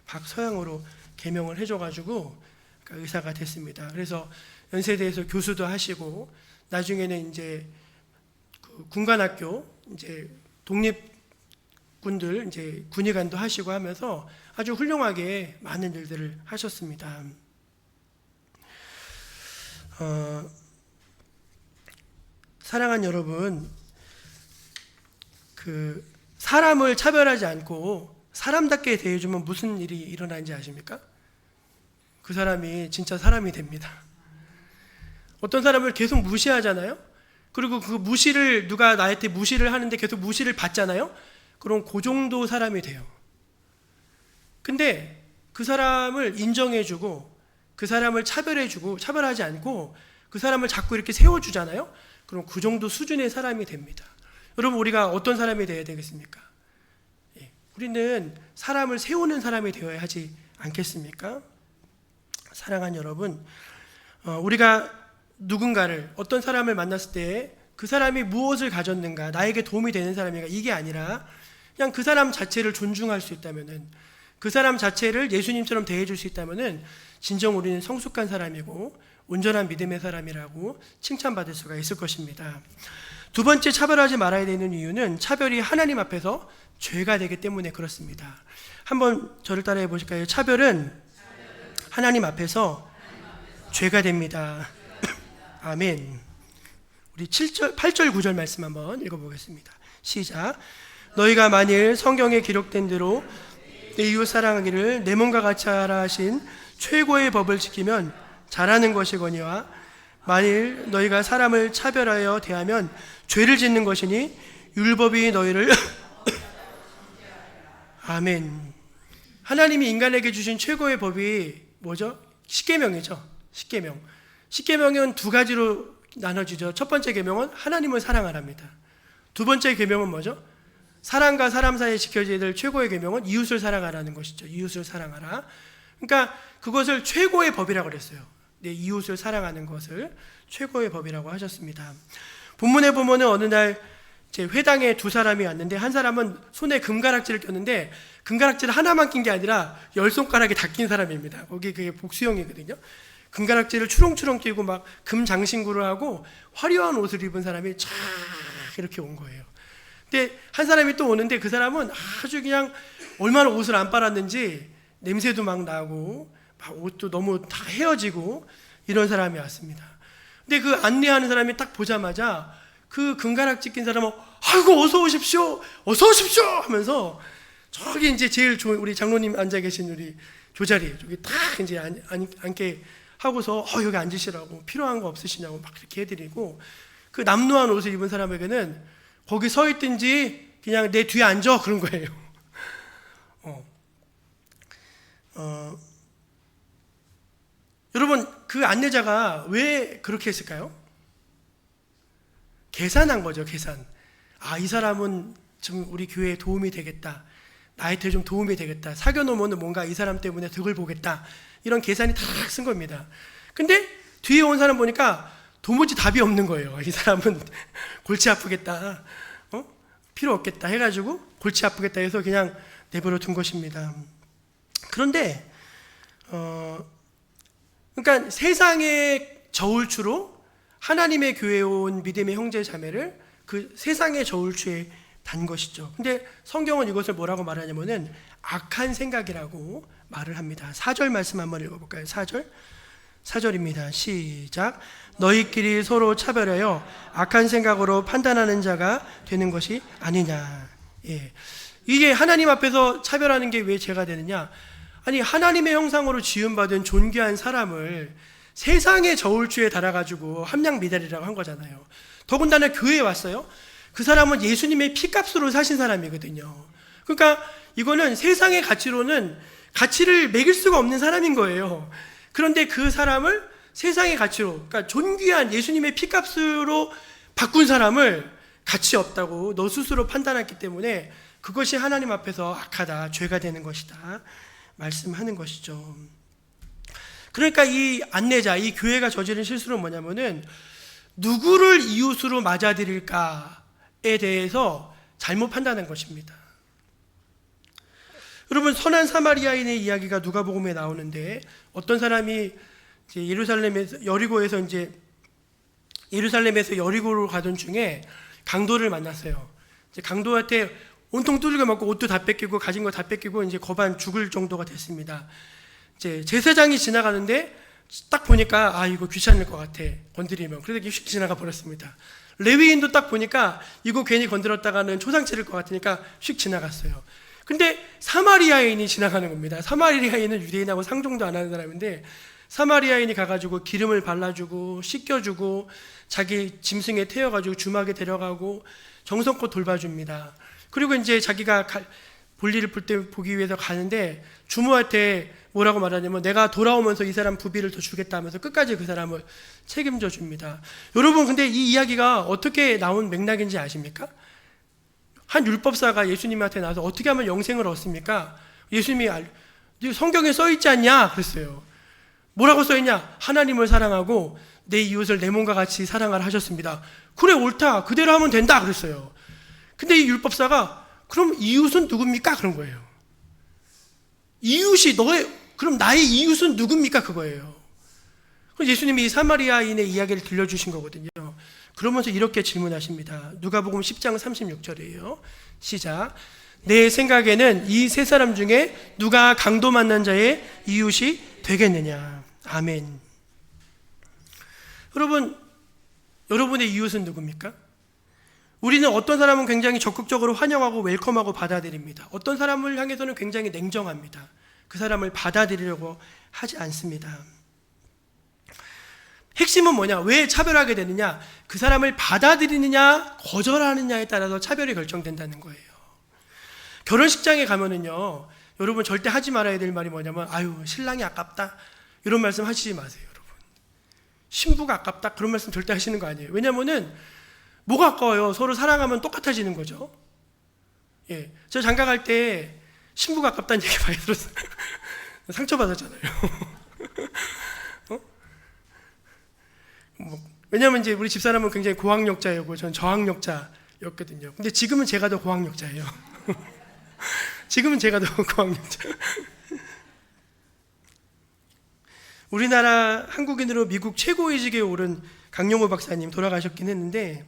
박서양으로 개명을 해줘가지고 의사가 됐습니다. 그래서 연세대에서 교수도 하시고 나중에는 이제 그 군관학교 이제 독립군들 이제 군의관도 하시고 하면서 아주 훌륭하게 많은 일들을 하셨습니다. 사랑하는 여러분, 그 사람을 차별하지 않고 사람답게 대해주면 무슨 일이 일어나는지 아십니까? 그 사람이 진짜 사람이 됩니다. 어떤 사람을 계속 무시하잖아요. 그리고 그 무시를 누가 나한테 무시를 하는데 계속 무시를 받잖아요. 그럼 그 정도 사람이 돼요. 근데 그 사람을 인정해주고 그 사람을 차별해주고 차별하지 않고 그 사람을 자꾸 이렇게 세워주잖아요. 그럼 그 정도 수준의 사람이 됩니다. 여러분, 우리가 어떤 사람이 되어야 되겠습니까? 예, 우리는 사람을 세우는 사람이 되어야 하지 않겠습니까? 사랑하는 여러분, 우리가 누군가를, 어떤 사람을 만났을 때 그 사람이 무엇을 가졌는가, 나에게 도움이 되는 사람인가, 이게 아니라 그냥 그 사람 자체를 존중할 수 있다면은, 그 사람 자체를 예수님처럼 대해줄 수 있다면은 진정 우리는 성숙한 사람이고 온전한 믿음의 사람이라고 칭찬받을 수가 있을 것입니다. 두 번째, 차별하지 말아야 되는 이유는 차별이 하나님 앞에서 죄가 되기 때문에 그렇습니다. 한번 저를 따라해 보실까요? 차별은 하나님 앞에서 죄가 됩니다. 아멘. 우리 8절 9절 말씀 한번 읽어보겠습니다. 시작. 너희가 만일 성경에 기록된 대로 내 이웃 사랑하기를 내 몸과 같이 하라 하신 최고의 법을 지키면 잘하는 것이거니와 만일 너희가 사람을 차별하여 대하면 죄를 짓는 것이니 율법이 너희를 아멘. 하나님이 인간에게 주신 최고의 법이 뭐죠? 십계명이죠. 십계명. 십계명은 두 가지로 나눠지죠. 첫 번째 계명은 하나님을 사랑하랍니다. 두 번째 계명은 뭐죠? 사람과 사람 사이에 지켜져야 될 최고의 계명은 이웃을 사랑하라는 것이죠. 이웃을 사랑하라. 그러니까 그것을 최고의 법이라고 그랬어요. 내 이웃을 사랑하는 것을 최고의 법이라고 하셨습니다. 본문에 보면은 어느 날 제 회당에 두 사람이 왔는데, 한 사람은 손에 금가락지를 꼈는데 금가락지를 하나만 낀 게 아니라 10손가락이 다 낀 사람입니다. 거기 그게 복수형이거든요. 금가락지를 추렁추렁 끼고 막 금장신구를 하고 화려한 옷을 입은 사람이 쫙 이렇게 온 거예요. 근데 한 사람이 또 오는데 그 사람은 아주 그냥 얼마나 옷을 안 빨았는지 냄새도 막 나고 막 옷도 너무 다 헤어지고 이런 사람이 왔습니다. 근데 그 안내하는 사람이 딱 보자마자 그 금가락지 낀 사람은 아이고 어서 오십시오, 어서 오십시오 하면서 저기 이제 제일 좋은 우리 장로님 앉아 계신 우리 조자리 저기 딱 이제 앉게 하고서 여기 앉으시라고, 필요한 거 없으시냐고 막 이렇게 해드리고, 그 남루한 옷을 입은 사람에게는 거기 서 있든지 그냥 내 뒤에 앉아 그런 거예요. 여러분, 그 안내자가 왜 그렇게 했을까요? 계산한 거죠. 계산. 이 사람은 좀 우리 교회에 도움이 되겠다, 나한테 좀 도움이 되겠다, 사귀어 놓으면 뭔가 이 사람 때문에 덕을 보겠다, 이런 계산이 다 쓴 겁니다. 근데 뒤에 온 사람 보니까 도무지 답이 없는 거예요. 이 사람은 골치 아프겠다, 필요 없겠다 해가지고 골치 아프겠다 해서 그냥 내버려 둔 것입니다. 그런데 그러니까 세상의 저울추로 하나님의 교회에 온 믿음의 형제 자매를 그 세상의 저울추에 단 것이죠. 근데 성경은 이것을 뭐라고 말하냐면은 악한 생각이라고 말을 합니다. 4절 말씀 한번 읽어볼까요? 4절입니다. 시작. 너희끼리 서로 차별하여 악한 생각으로 판단하는 자가 되는 것이 아니냐. 예. 이게 하나님 앞에서 차별하는 게 왜 죄가 되느냐? 아니, 하나님의 형상으로 지음받은 존귀한 사람을 세상의 저울추에 달아가지고 함량 미달이라고 한 거잖아요. 더군다나 교회에 왔어요. 그 사람은 예수님의 피값으로 사신 사람이거든요. 그러니까 이거는 세상의 가치로는 가치를 매길 수가 없는 사람인 거예요. 그런데 그 사람을 세상의 가치로, 그러니까 존귀한 예수님의 피값으로 바꾼 사람을 가치 없다고 너 스스로 판단했기 때문에 그것이 하나님 앞에서 악하다, 죄가 되는 것이다 말씀하는 것이죠. 그러니까 이 안내자, 이 교회가 저지른 실수는 뭐냐면은 누구를 이웃으로 맞아들일까에 대해서 잘못 판단한 것입니다. 여러분, 선한 사마리아인의 이야기가 누가복음에 나오는데, 어떤 사람이 이제 예루살렘에서 여리고로 가던 중에 강도를 만났어요. 이제 강도한테 온통 두들겨 맞고 옷도 다 뺏기고 가진 거 다 뺏기고 이제 거반 죽을 정도가 됐습니다. 이제 제사장이 지나가는데 딱 보니까 이거 귀찮을 것 같아, 건드리면. 그래서 휙 지나가 버렸습니다. 레위인도 딱 보니까 이거 괜히 건드렸다가는 초상 치를 것 같으니까 휙 지나갔어요. 근데 사마리아인이 지나가는 겁니다. 사마리아인은 유대인하고 상종도 안 하는 사람인데 사마리아인이 가가지고 기름을 발라주고 씻겨주고 자기 짐승에 태워가지고 주막에 데려가고 정성껏 돌봐줍니다. 그리고 이제 자기가 볼일을 보기 위해서 가는데 주모한테 뭐라고 말하냐면 내가 돌아오면서 이 사람 부비를 더 주겠다 하면서 끝까지 그 사람을 책임져 줍니다. 여러분, 근데 이 이야기가 어떻게 나온 맥락인지 아십니까? 한 율법사가 예수님한테 나와서 어떻게 하면 영생을 얻습니까? 예수님이 성경에 써있지 않냐? 그랬어요. 뭐라고 써있냐? 하나님을 사랑하고 내 이웃을 내 몸과 같이 사랑하라 하셨습니다. 그래, 옳다. 그대로 하면 된다. 그랬어요. 근데 이 율법사가 그럼 이웃은 누굽니까? 그런 거예요. 이웃이 그럼 나의 이웃은 누굽니까? 그거예요. 예수님이 이 사마리아인의 이야기를 들려주신 거거든요. 그러면서 이렇게 질문하십니다. 누가복음 10장 36절이에요. 시작. 내 생각에는 이 세 사람 중에 누가 강도 만난 자의 이웃이 되겠느냐. 아멘. 여러분, 여러분의 이웃은 누굽니까? 우리는 어떤 사람은 굉장히 적극적으로 환영하고 웰컴하고 받아들입니다. 어떤 사람을 향해서는 굉장히 냉정합니다. 그 사람을 받아들이려고 하지 않습니다. 핵심은 뭐냐? 왜 차별하게 되느냐? 그 사람을 받아들이느냐 거절하느냐에 따라서 차별이 결정된다는 거예요. 결혼식장에 가면은요, 여러분 절대 하지 말아야 될 말이 뭐냐면 아유 신랑이 아깝다 이런 말씀 하시지 마세요. 여러분, 신부가 아깝다 그런 말씀 절대 하시는 거 아니에요. 왜냐면은 뭐가 아까워요? 서로 사랑하면 똑같아지는 거죠. 예, 저 장가 갈 때 신부가 아깝다는 얘기 많이 들었어요. 상처받았잖아요. 왜냐면 이제 우리 집사람은 굉장히 고학력자였고 전 저학력자였거든요. 근데 지금은 제가 더 고학력자예요. 지금은 제가 더 고학력자. 우리나라 한국인으로 미국 최고위직에 오른 강용호 박사님 돌아가셨긴 했는데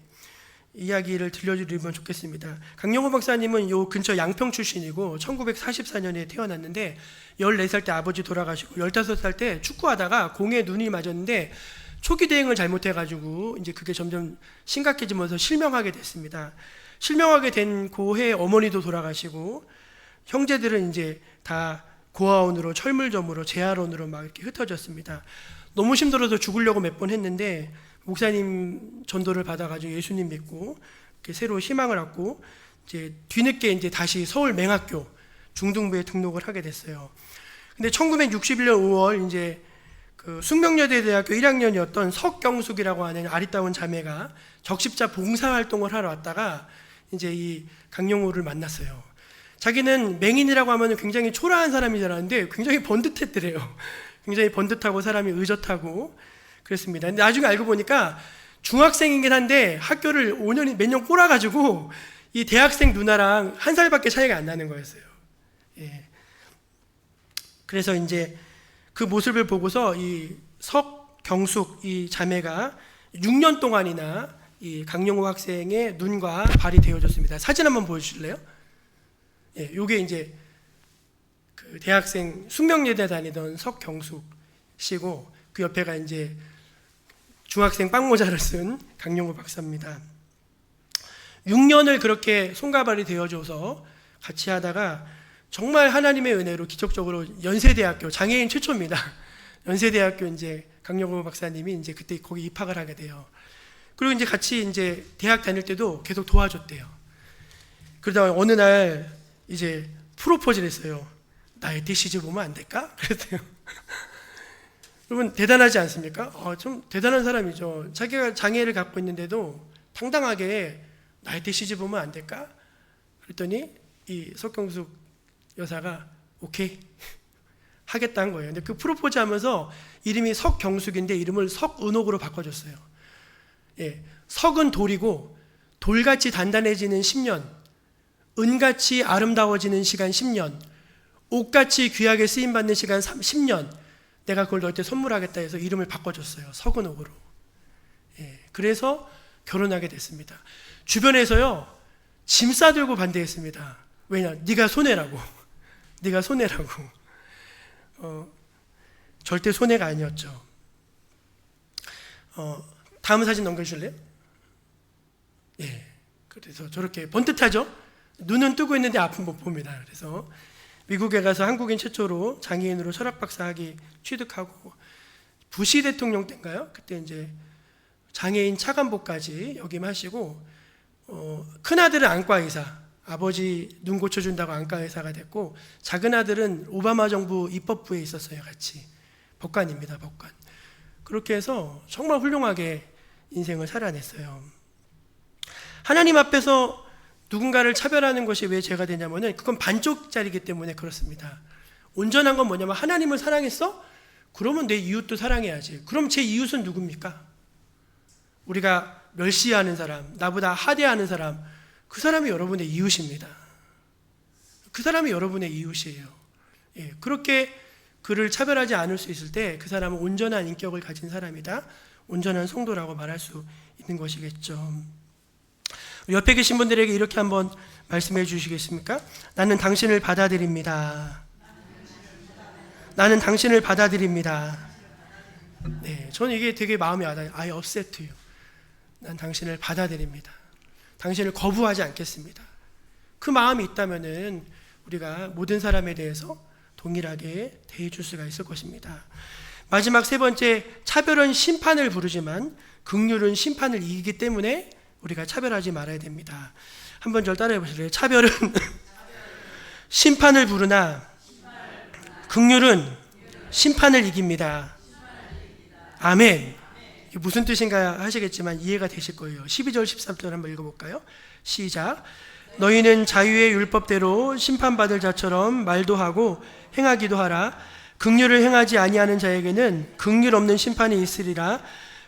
이야기를 들려드리면 좋겠습니다. 강용호 박사님은 요 근처 양평 출신이고 1944년에 태어났는데 14살 때 아버지 돌아가시고 15살 때 축구하다가 공에 눈이 맞았는데 초기 대응을 잘못해가지고 이제 그게 점점 심각해지면서 실명하게 됐습니다. 실명하게 된 고해 어머니도 돌아가시고 형제들은 이제 다 고아원으로 철물점으로 재활원으로 막 이렇게 흩어졌습니다. 너무 힘들어서 죽으려고 몇 번 했는데 목사님 전도를 받아가지고 예수님 믿고 이렇게 새로 희망을 얻고 이제 뒤늦게 이제 다시 서울 맹학교 중등부에 등록을 하게 됐어요. 근데 1961년 5월 이제 그 숙명여대대학교 1학년이었던 석경숙이라고 하는 아리따운 자매가 적십자 봉사활동을 하러 왔다가 이제 이 강용호를 만났어요. 자기는 맹인이라고 하면 굉장히 초라한 사람인 줄 알았는데 굉장히 번듯했더래요. 굉장히 번듯하고 사람이 의젓하고 그랬습니다. 근데 나중에 알고 보니까 중학생이긴 한데 학교를 5년 몇 년 꼬라가지고 이 대학생 누나랑 한 살밖에 차이가 안 나는 거였어요. 예. 그래서 이제 그 모습을 보고서 이 석경숙 이 자매가 6년 동안이나 이 강용호 학생의 눈과 발이 되어줬습니다. 사진 한번 보여주실래요? 예, 요게 이제 그 대학생 숙명여대 다니던 석경숙 씨고 그 옆에가 이제 중학생 빵모자를 쓴 강용호 박사입니다. 6년을 그렇게 손과 발이 되어줘서 같이 하다가 정말 하나님의 은혜로 기적적으로 연세대학교 장애인 최초입니다. 연세대학교 이제 강용호 박사님이 이제 그때 거기 입학을 하게 돼요. 그리고 이제 같이 이제 대학 다닐 때도 계속 도와줬대요. 그러다가 어느 날 이제 프로포즈를 했어요. 나의 때 시집 오면 안 될까? 그랬대요. 여러분 대단하지 않습니까? 좀 대단한 사람이죠. 자기가 장애를 갖고 있는데도 당당하게 나의 때 시집 오면 안 될까? 그랬더니 이 석경숙 여사가 오케이 하겠다는 거예요. 근데 그 프로포즈 하면서 이름이 석경숙인데 이름을 석은옥으로 바꿔줬어요. 예, 석은 돌이고 돌같이 단단해지는 10년, 은같이 아름다워지는 시간 10년, 옷같이 귀하게 쓰임받는 시간 10년 내가 그걸 너한테 선물하겠다 해서 이름을 바꿔줬어요. 석은옥으로. 예, 그래서 결혼하게 됐습니다. 주변에서요 짐 싸들고 반대했습니다. 왜냐? 네가 손해라고. 네가 손해라고. 절대 손해가 아니었죠. 다음 사진 넘겨주실래요? 예, 그래서 저렇게 번듯하죠. 눈은 뜨고 있는데 앞은 못 봅니다. 그래서 미국에 가서 한국인 최초로 장애인으로 철학박사 학위 취득하고, 부시 대통령 때인가요? 그때 이제 장애인 차관보까지 역임하시고, 큰아들은 안과의사, 아버지 눈 고쳐준다고 안과의사가 됐고, 작은 아들은 오바마 정부 입법부에 있었어요. 같이 법관입니다. 법관. 그렇게 해서 정말 훌륭하게 인생을 살아냈어요. 하나님 앞에서 누군가를 차별하는 것이 왜 죄가 되냐면은 그건 반쪽짜리이기 때문에 그렇습니다. 온전한 건 뭐냐면, 하나님을 사랑했어? 그러면 내 이웃도 사랑해야지. 그럼 제 이웃은 누굽니까? 우리가 멸시하는 사람, 나보다 하대하는 사람, 그 사람이 여러분의 이웃입니다. 그 사람이 여러분의 이웃이에요. 예, 그렇게 그를 차별하지 않을 수 있을 때 그 사람은 온전한 인격을 가진 사람이다, 온전한 성도라고 말할 수 있는 것이겠죠. 옆에 계신 분들에게 이렇게 한번 말씀해 주시겠습니까? 나는 당신을 받아들입니다. 나는 당신을 받아들입니다. 네, 저는 이게 되게 마음이 와닿아요. I accept you. 난 당신을 받아들입니다. 당신을 거부하지 않겠습니다. 그 마음이 있다면은 우리가 모든 사람에 대해서 동일하게 대해줄 수가 있을 것입니다. 마지막 세 번째, 차별은 심판을 부르지만 긍휼은 심판을 이기기 때문에 우리가 차별하지 말아야 됩니다. 한번 절 따라해 보실래요? 차별은 심판을 부르나 긍휼은 심판을 이깁니다. 아멘. 이게 무슨 뜻인가 하시겠지만 이해가 되실 거예요. 12절 13절 한번 읽어볼까요? 시작. 너희는 자유의 율법대로 심판받을 자처럼 말도 하고 행하기도 하라. 긍휼을 행하지 아니하는 자에게는 긍휼 없는 심판이 있으리라.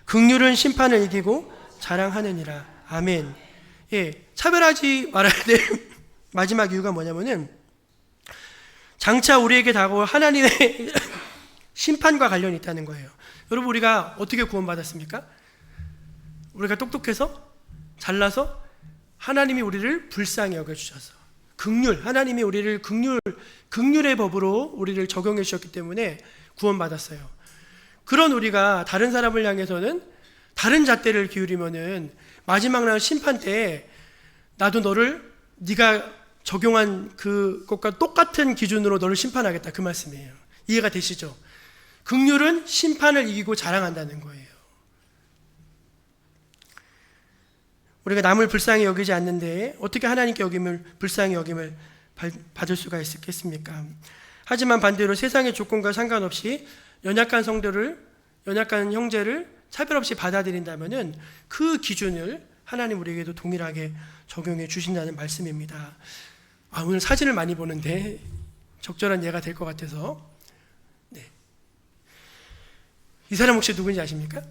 긍휼은 심판을 이기고 자랑하느니라. 아멘. 예, 차별하지 말아야 될 마지막 이유가 뭐냐면은, 장차 우리에게 다가올 하나님의 심판과 관련이 있다는 거예요. 여러분, 우리가 어떻게 구원받았습니까? 우리가 똑똑해서, 잘나서, 하나님이 우리를 불쌍히 여겨주셔서, 긍휼, 하나님이 우리를 긍휼의 법으로 우리를 적용해 주셨기 때문에 구원받았어요. 그런 우리가 다른 사람을 향해서는 다른 잣대를 기울이면은 마지막 날 심판 때 나도 너를 네가 적용한 그것과 똑같은 기준으로 너를 심판하겠다, 그 말씀이에요. 이해가 되시죠? 긍휼은 심판을 이기고 자랑한다는 거예요. 우리가 남을 불쌍히 여기지 않는데 어떻게 하나님께 불쌍히 여김을 받을 수가 있겠습니까? 하지만 반대로 세상의 조건과 상관없이 연약한 성도를, 연약한 형제를 차별 없이 받아들인다면은 그 기준을 하나님 우리에게도 동일하게 적용해 주신다는 말씀입니다. 오늘 사진을 많이 보는데 적절한 예가 될 것 같아서, 네. 이 사람 혹시 누군지 아십니까?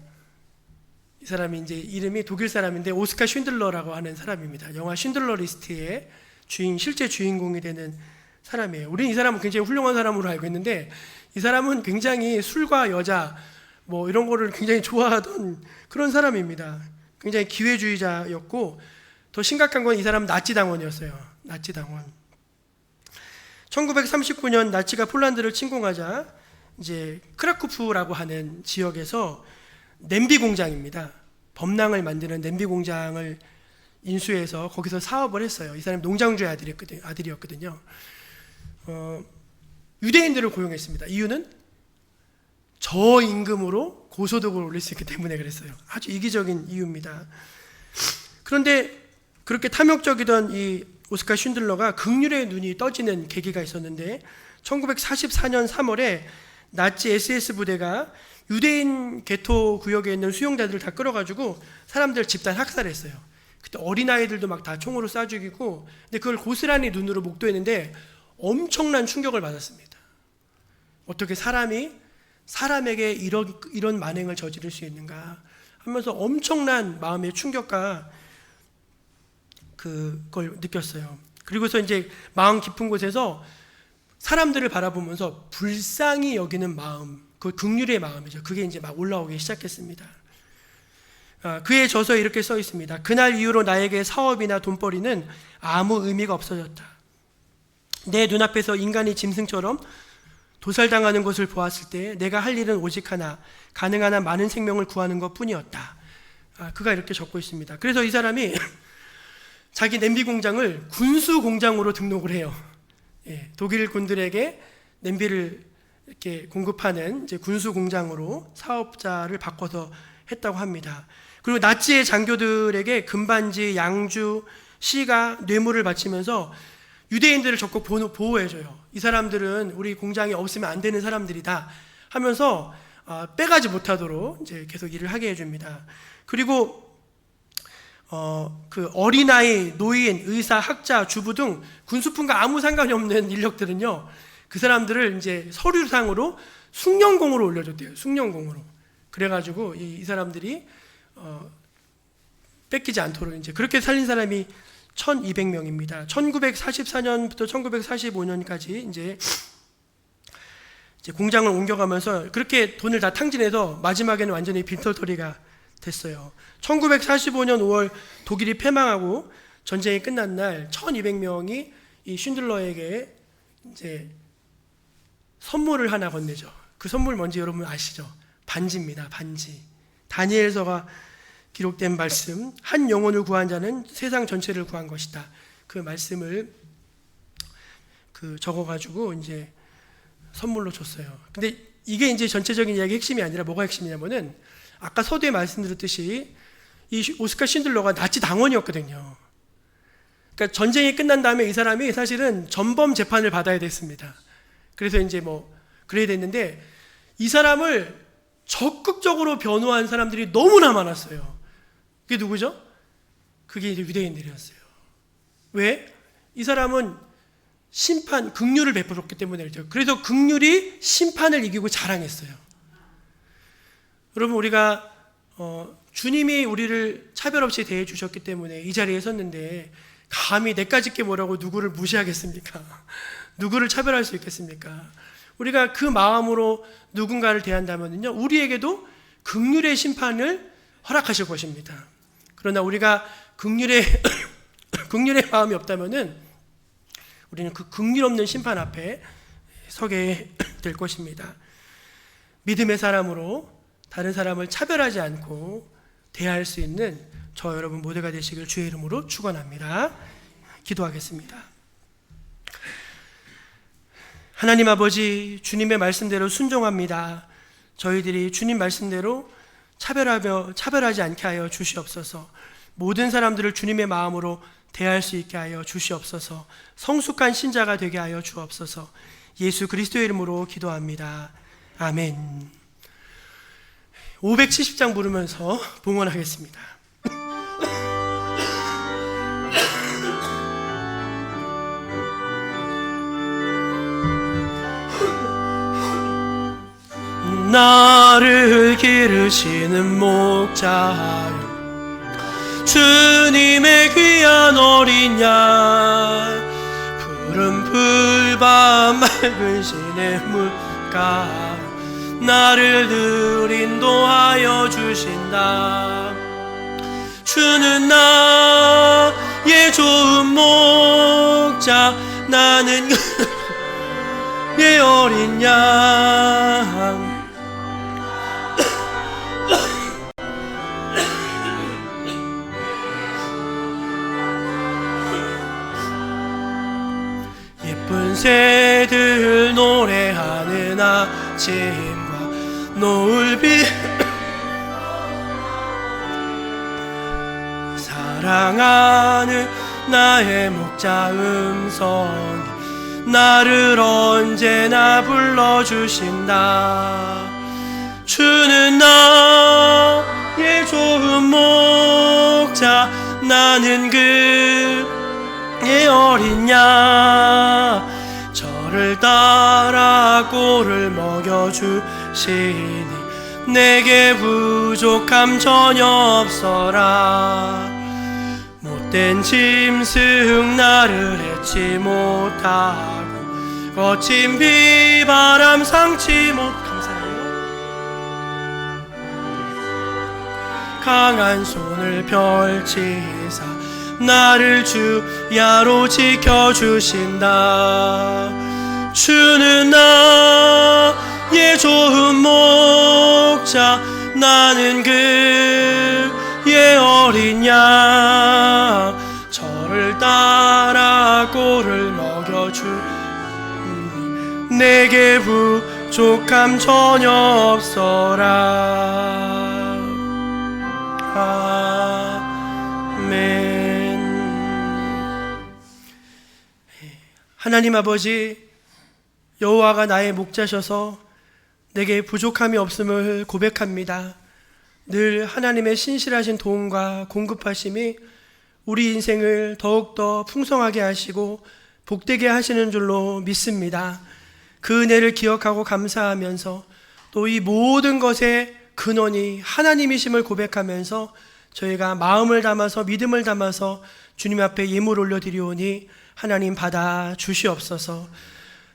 이 사람이 이제 이름이 독일 사람인데 오스카 쉰들러라고 하는 사람입니다. 영화 쉰들러 리스트의 실제 주인공이 되는 사람이에요. 우리는 이 사람은 굉장히 훌륭한 사람으로 알고 있는데, 이 사람은 굉장히 술과 여자 이런 거를 굉장히 좋아하던 그런 사람입니다. 굉장히 기회주의자였고, 더 심각한 건 이 사람은 나치 당원이었어요. 나치 당원. 1939년 나치가 폴란드를 침공하자 이제 크라쿠프라고 하는 지역에서 냄비 공장입니다. 범랑을 만드는 냄비 공장을 인수해서 거기서 사업을 했어요. 이 사람이 농장주의 아들이었거든요. 유대인들을 고용했습니다. 이유는 저임금으로 고소득을 올릴 수 있기 때문에 그랬어요. 아주 이기적인 이유입니다. 그런데 그렇게 탐욕적이던 이 오스카 쉰들러가 긍휼의 눈이 떠지는 계기가 있었는데, 1944년 3월에 나치 SS 부대가 유대인 게토 구역에 있는 수용자들을 다 끌어가지고 사람들 집단 학살했어요. 그때 어린아이들도 막 다 총으로 쏴 죽이고, 근데 그걸 고스란히 눈으로 목도했는데 엄청난 충격을 받았습니다. 어떻게 사람에게 이런 만행을 저지를 수 있는가 하면서 엄청난 마음의 충격과 그걸 느꼈어요. 그리고서 이제 마음 깊은 곳에서 사람들을 바라보면서 불쌍히 여기는 마음, 그 긍휼의 마음이죠. 그게 이제 막 올라오기 시작했습니다. 그의 저서에 이렇게 써 있습니다. 그날 이후로 나에게 사업이나 돈벌이는 아무 의미가 없어졌다. 내 눈앞에서 인간이 짐승처럼 도살당하는 것을 보았을 때 내가 할 일은 오직 하나, 가능한 한 많은 생명을 구하는 것 뿐이었다. 그가 이렇게 적고 있습니다. 그래서 이 사람이 자기 냄비 공장을 군수 공장으로 등록을 해요. 예, 독일 군들에게 냄비를 이렇게 공급하는 이제 군수 공장으로 사업자를 바꿔서 했다고 합니다. 그리고 나치의 장교들에게 금반지, 양주, 시가, 뇌물을 바치면서 유대인들을 적극 보호해줘요. 이 사람들은 우리 공장이 없으면 안 되는 사람들이다 하면서 빼가지 못하도록 이제 계속 일을 하게 해줍니다. 그리고 그 어린아이, 노인, 의사, 학자, 주부 등 군수품과 아무 상관이 없는 인력들은요, 그 사람들을 이제 서류상으로 숭령공으로 올려줬대요. 숭령공으로. 그래가지고 이 사람들이 뺏기지 않도록 이제 그렇게 살린 사람이 1,200명입니다. 1944년부터 1945년까지 이제 공장을 옮겨가면서 그렇게 돈을 다 탕진해서 마지막에는 완전히 빈털터리가 됐어요. 1945년 5월 독일이 패망하고 전쟁이 끝난 날 1,200명이 이 쉰들러에게 이제 선물을 하나 건네죠. 그 선물 뭔지 여러분 아시죠? 반지입니다. 반지. 다니엘서가 기록된 말씀, 한 영혼을 구한 자는 세상 전체를 구한 것이다. 그 말씀을 적어가지고 이제 선물로 줬어요. 근데 이게 이제 전체적인 이야기의 핵심이 아니라 뭐가 핵심이냐면은 아까 서두에 말씀드렸듯이 이 오스카 쉰들러가 나치 당원이었거든요. 그러니까 전쟁이 끝난 다음에 이 사람이 사실은 전범 재판을 받아야 됐습니다. 그래서 이제 그래야 됐는데 이 사람을 적극적으로 변호한 사람들이 너무나 많았어요. 그게 누구죠? 그게 이제 유대인들이었어요. 왜? 이 사람은 긍휼을 베풀었기 때문에 그렇죠. 그래서 긍휼이 심판을 이기고 자랑했어요. 여러분, 우리가 주님이 우리를 차별 없이 대해 주셨기 때문에 이 자리에 섰는데 감히 내까짓 게 뭐라고 누구를 무시하겠습니까? 누구를 차별할 수 있겠습니까? 우리가 그 마음으로 누군가를 대한다면요, 우리에게도 긍휼의 심판을 허락하실 것입니다. 그러나 우리가 긍휼의 마음이 없다면은 우리는 그 긍휼 없는 심판 앞에 서게 될 것입니다. 믿음의 사람으로 다른 사람을 차별하지 않고 대할 수 있는 저 여러분 모두가 되시길 주의 이름으로 축원합니다. 기도하겠습니다. 하나님 아버지, 주님의 말씀대로 순종합니다. 저희들이 주님 말씀대로 차별하지 않게 하여 주시옵소서. 모든 사람들을 주님의 마음으로 대할 수 있게 하여 주시옵소서. 성숙한 신자가 되게 하여 주옵소서. 예수 그리스도의 이름으로 기도합니다. 아멘. 570장 부르면서 봉헌하겠습니다. 나를 기르시는 목자여, 주님의 귀한 어린 양, 푸른 풀밭 맑은 시냇물가 나를 늘 인도하여 주신다. 주는 나의 좋은 목자, 나는 의 어린 양. 예쁜 새들 노래하는 아침과 노을빛, 사랑하는 나의 목자 음성이 나를 언제나 불러주신다. 주는 나의 좋은 목자, 나는 그의 어린 양. 저를 따라 꼴을 먹여주시니 내게 부족함 전혀 없어라. 못된 짐승 나를 해치 못하고 거친 비바람 상치 못. 감사해요. 강한 손을 펼치사 나를 주야로 지켜주신다. 주는 나의 좋은 목자, 나는 그의 어린 양. 나를 따라 꼴을 먹여주 내게 부족함 전혀 없어라. 아멘. 하나님 아버지, 여호와가 나의 목자셔서 내게 부족함이 없음을 고백합니다. 늘 하나님의 신실하신 도움과 공급하심이 우리 인생을 더욱더 풍성하게 하시고 복되게 하시는 줄로 믿습니다. 그 은혜를 기억하고 감사하면서 또 이 모든 것의 근원이 하나님이심을 고백하면서 저희가 마음을 담아서 믿음을 담아서 주님 앞에 예물 올려드리오니 하나님 받아 주시옵소서.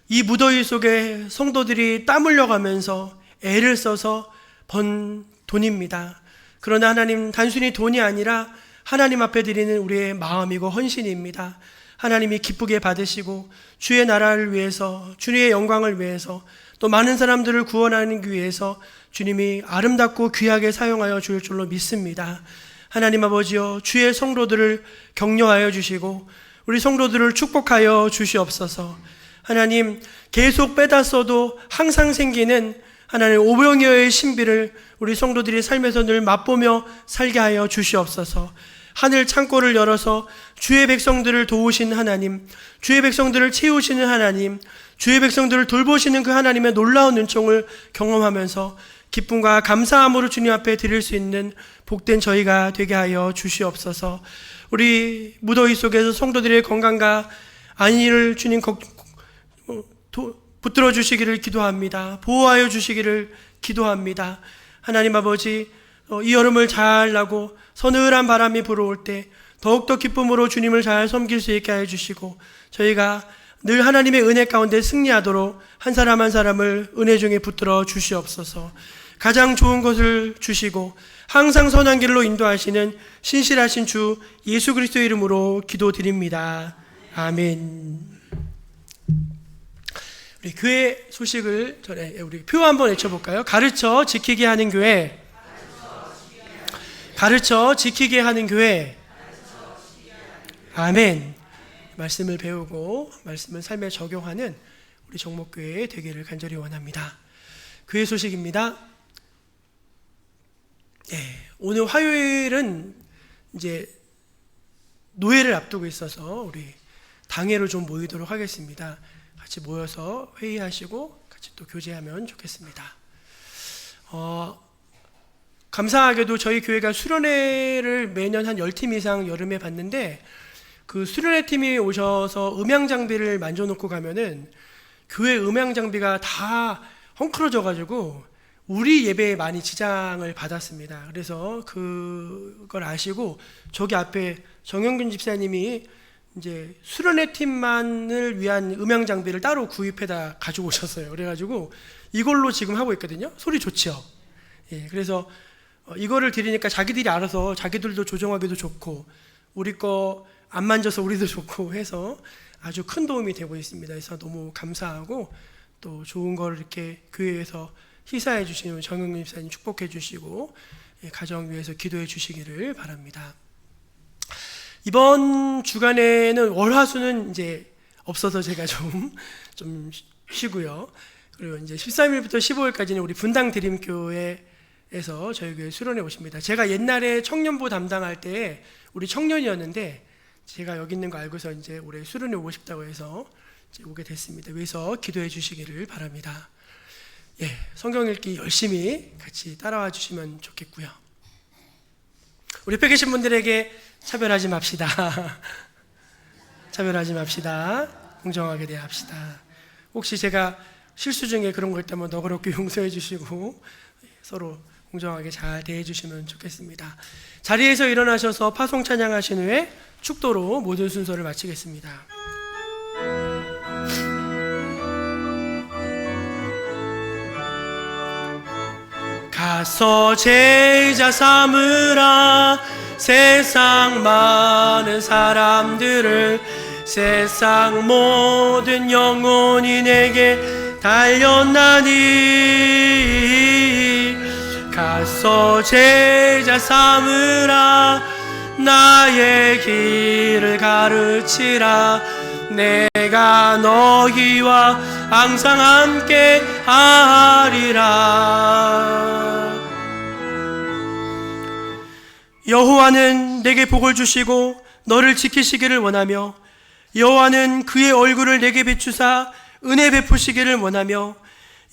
이 무더위 속에 성도들이 땀 흘려가면서 애를 써서 번 돈입니다. 그러나 하나님, 단순히 돈이 아니라 하나님 앞에 드리는 우리의 마음이고 헌신입니다. 하나님이 기쁘게 받으시고 주의 나라를 위해서, 주의 영광을 위해서, 또 많은 사람들을 구원하기 위해서 주님이 아름답고 귀하게 사용하여 줄 줄로 믿습니다. 하나님 아버지여, 주의 성도들을 격려하여 주시고 우리 성도들을 축복하여 주시옵소서. 하나님, 계속 빼다 써도 항상 생기는 하나님 오병이어의 신비를 우리 성도들이 삶에서 늘 맛보며 살게 하여 주시옵소서. 하늘 창고를 열어서 주의 백성들을 도우신 하나님, 주의 백성들을 채우시는 하나님, 주의 백성들을 돌보시는 그 하나님의 놀라운 은총을 경험하면서 기쁨과 감사함으로 주님 앞에 드릴 수 있는 복된 저희가 되게 하여 주시옵소서. 우리 무더위 속에서 성도들의 건강과 안위를 주님 붙들어 주시기를 기도합니다. 보호하여 주시기를 기도합니다. 하나님 아버지, 이 여름을 잘 나고 서늘한 바람이 불어올 때 더욱더 기쁨으로 주님을 잘 섬길 수 있게 하여 주시고 저희가 늘 하나님의 은혜 가운데 승리하도록 한 사람 한 사람을 은혜 중에 붙들어 주시옵소서. 가장 좋은 것을 주시고 항상 선한 길로 인도하시는 신실하신 주 예수 그리스도의 이름으로 기도드립니다. 아멘. 우리 교회 소식을 전에 우리 표 한번 외쳐볼까요? 가르쳐 지키게 하는 교회. 가르쳐 지키게 하는 교회. 아멘. 말씀을 배우고 말씀을 삶에 적용하는 우리 정목교회 되기를 간절히 원합니다. 교회 소식입니다. 오늘 화요일은 이제 노예를 앞두고 있어서 우리 당회로 좀 모이도록 하겠습니다. 같이 모여서 회의하시고 같이 또 교제하면 좋겠습니다. 감사하게도 저희 교회가 수련회를 매년 한 10팀 이상 여름에 받는데 그 수련회 팀이 오셔서 음향 장비를 만져놓고 가면은 교회 음향 장비가 다 헝클어져 가지고 우리 예배에 많이 지장을 받았습니다. 그래서 그걸 아시고 저기 앞에 정영균 집사님이 이제 수련회 팀만을 위한 음향 장비를 따로 구입해다 가지고 오셨어요. 그래가지고 이걸로 지금 하고 있거든요. 소리 좋죠? 예, 그래서 이거를 드리니까 자기들이 알아서 자기들도 조정하기도 좋고 우리 거 안 만져서 우리도 좋고 해서 아주 큰 도움이 되고 있습니다. 그래서 너무 감사하고 또 좋은 걸 이렇게 교회에서 희사해 주시는 정영근 집사님 축복해 주시고 가정 위해서 기도해 주시기를 바랍니다. 이번 주간에는 월화수는 이제 없어서 제가 좀 쉬고요. 그리고 이제 13일부터 15일까지는 우리 분당 드림교회에서 저희 교회 수련회 오십니다. 제가 옛날에 청년부 담당할 때 우리 청년이었는데 제가 여기 있는 거 알고서 이제 올해 수련회 오고 싶다고 해서 이제 오게 됐습니다. 그래서 기도해 주시기를 바랍니다. 성경 읽기 열심히 같이 따라와 주시면 좋겠고요. 우리 옆에 계신 분들에게 차별하지 맙시다. 차별하지 맙시다. 공정하게 대합시다. 혹시 제가 실수 중에 그런 거 있다면 너그럽게 용서해 주시고 서로 공정하게 잘 대해 주시면 좋겠습니다. 자리에서 일어나셔서 파송 찬양하신 후에 축도로 모든 순서를 마치겠습니다. 가서 제자 삼으라 세상 많은 사람들을 세상 모든 영혼이 내게 달렸나니 가서 제자 삼으라 나의 길을 가르치라. 내가 너희와 항상 함께 하리라. 여호와는 내게 복을 주시고 너를 지키시기를 원하며, 여호와는 그의 얼굴을 내게 비추사 은혜 베푸시기를 원하며,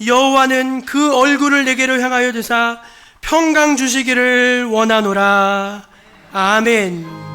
여호와는 그 얼굴을 내게로 향하여 드사 평강 주시기를 원하노라. 아멘.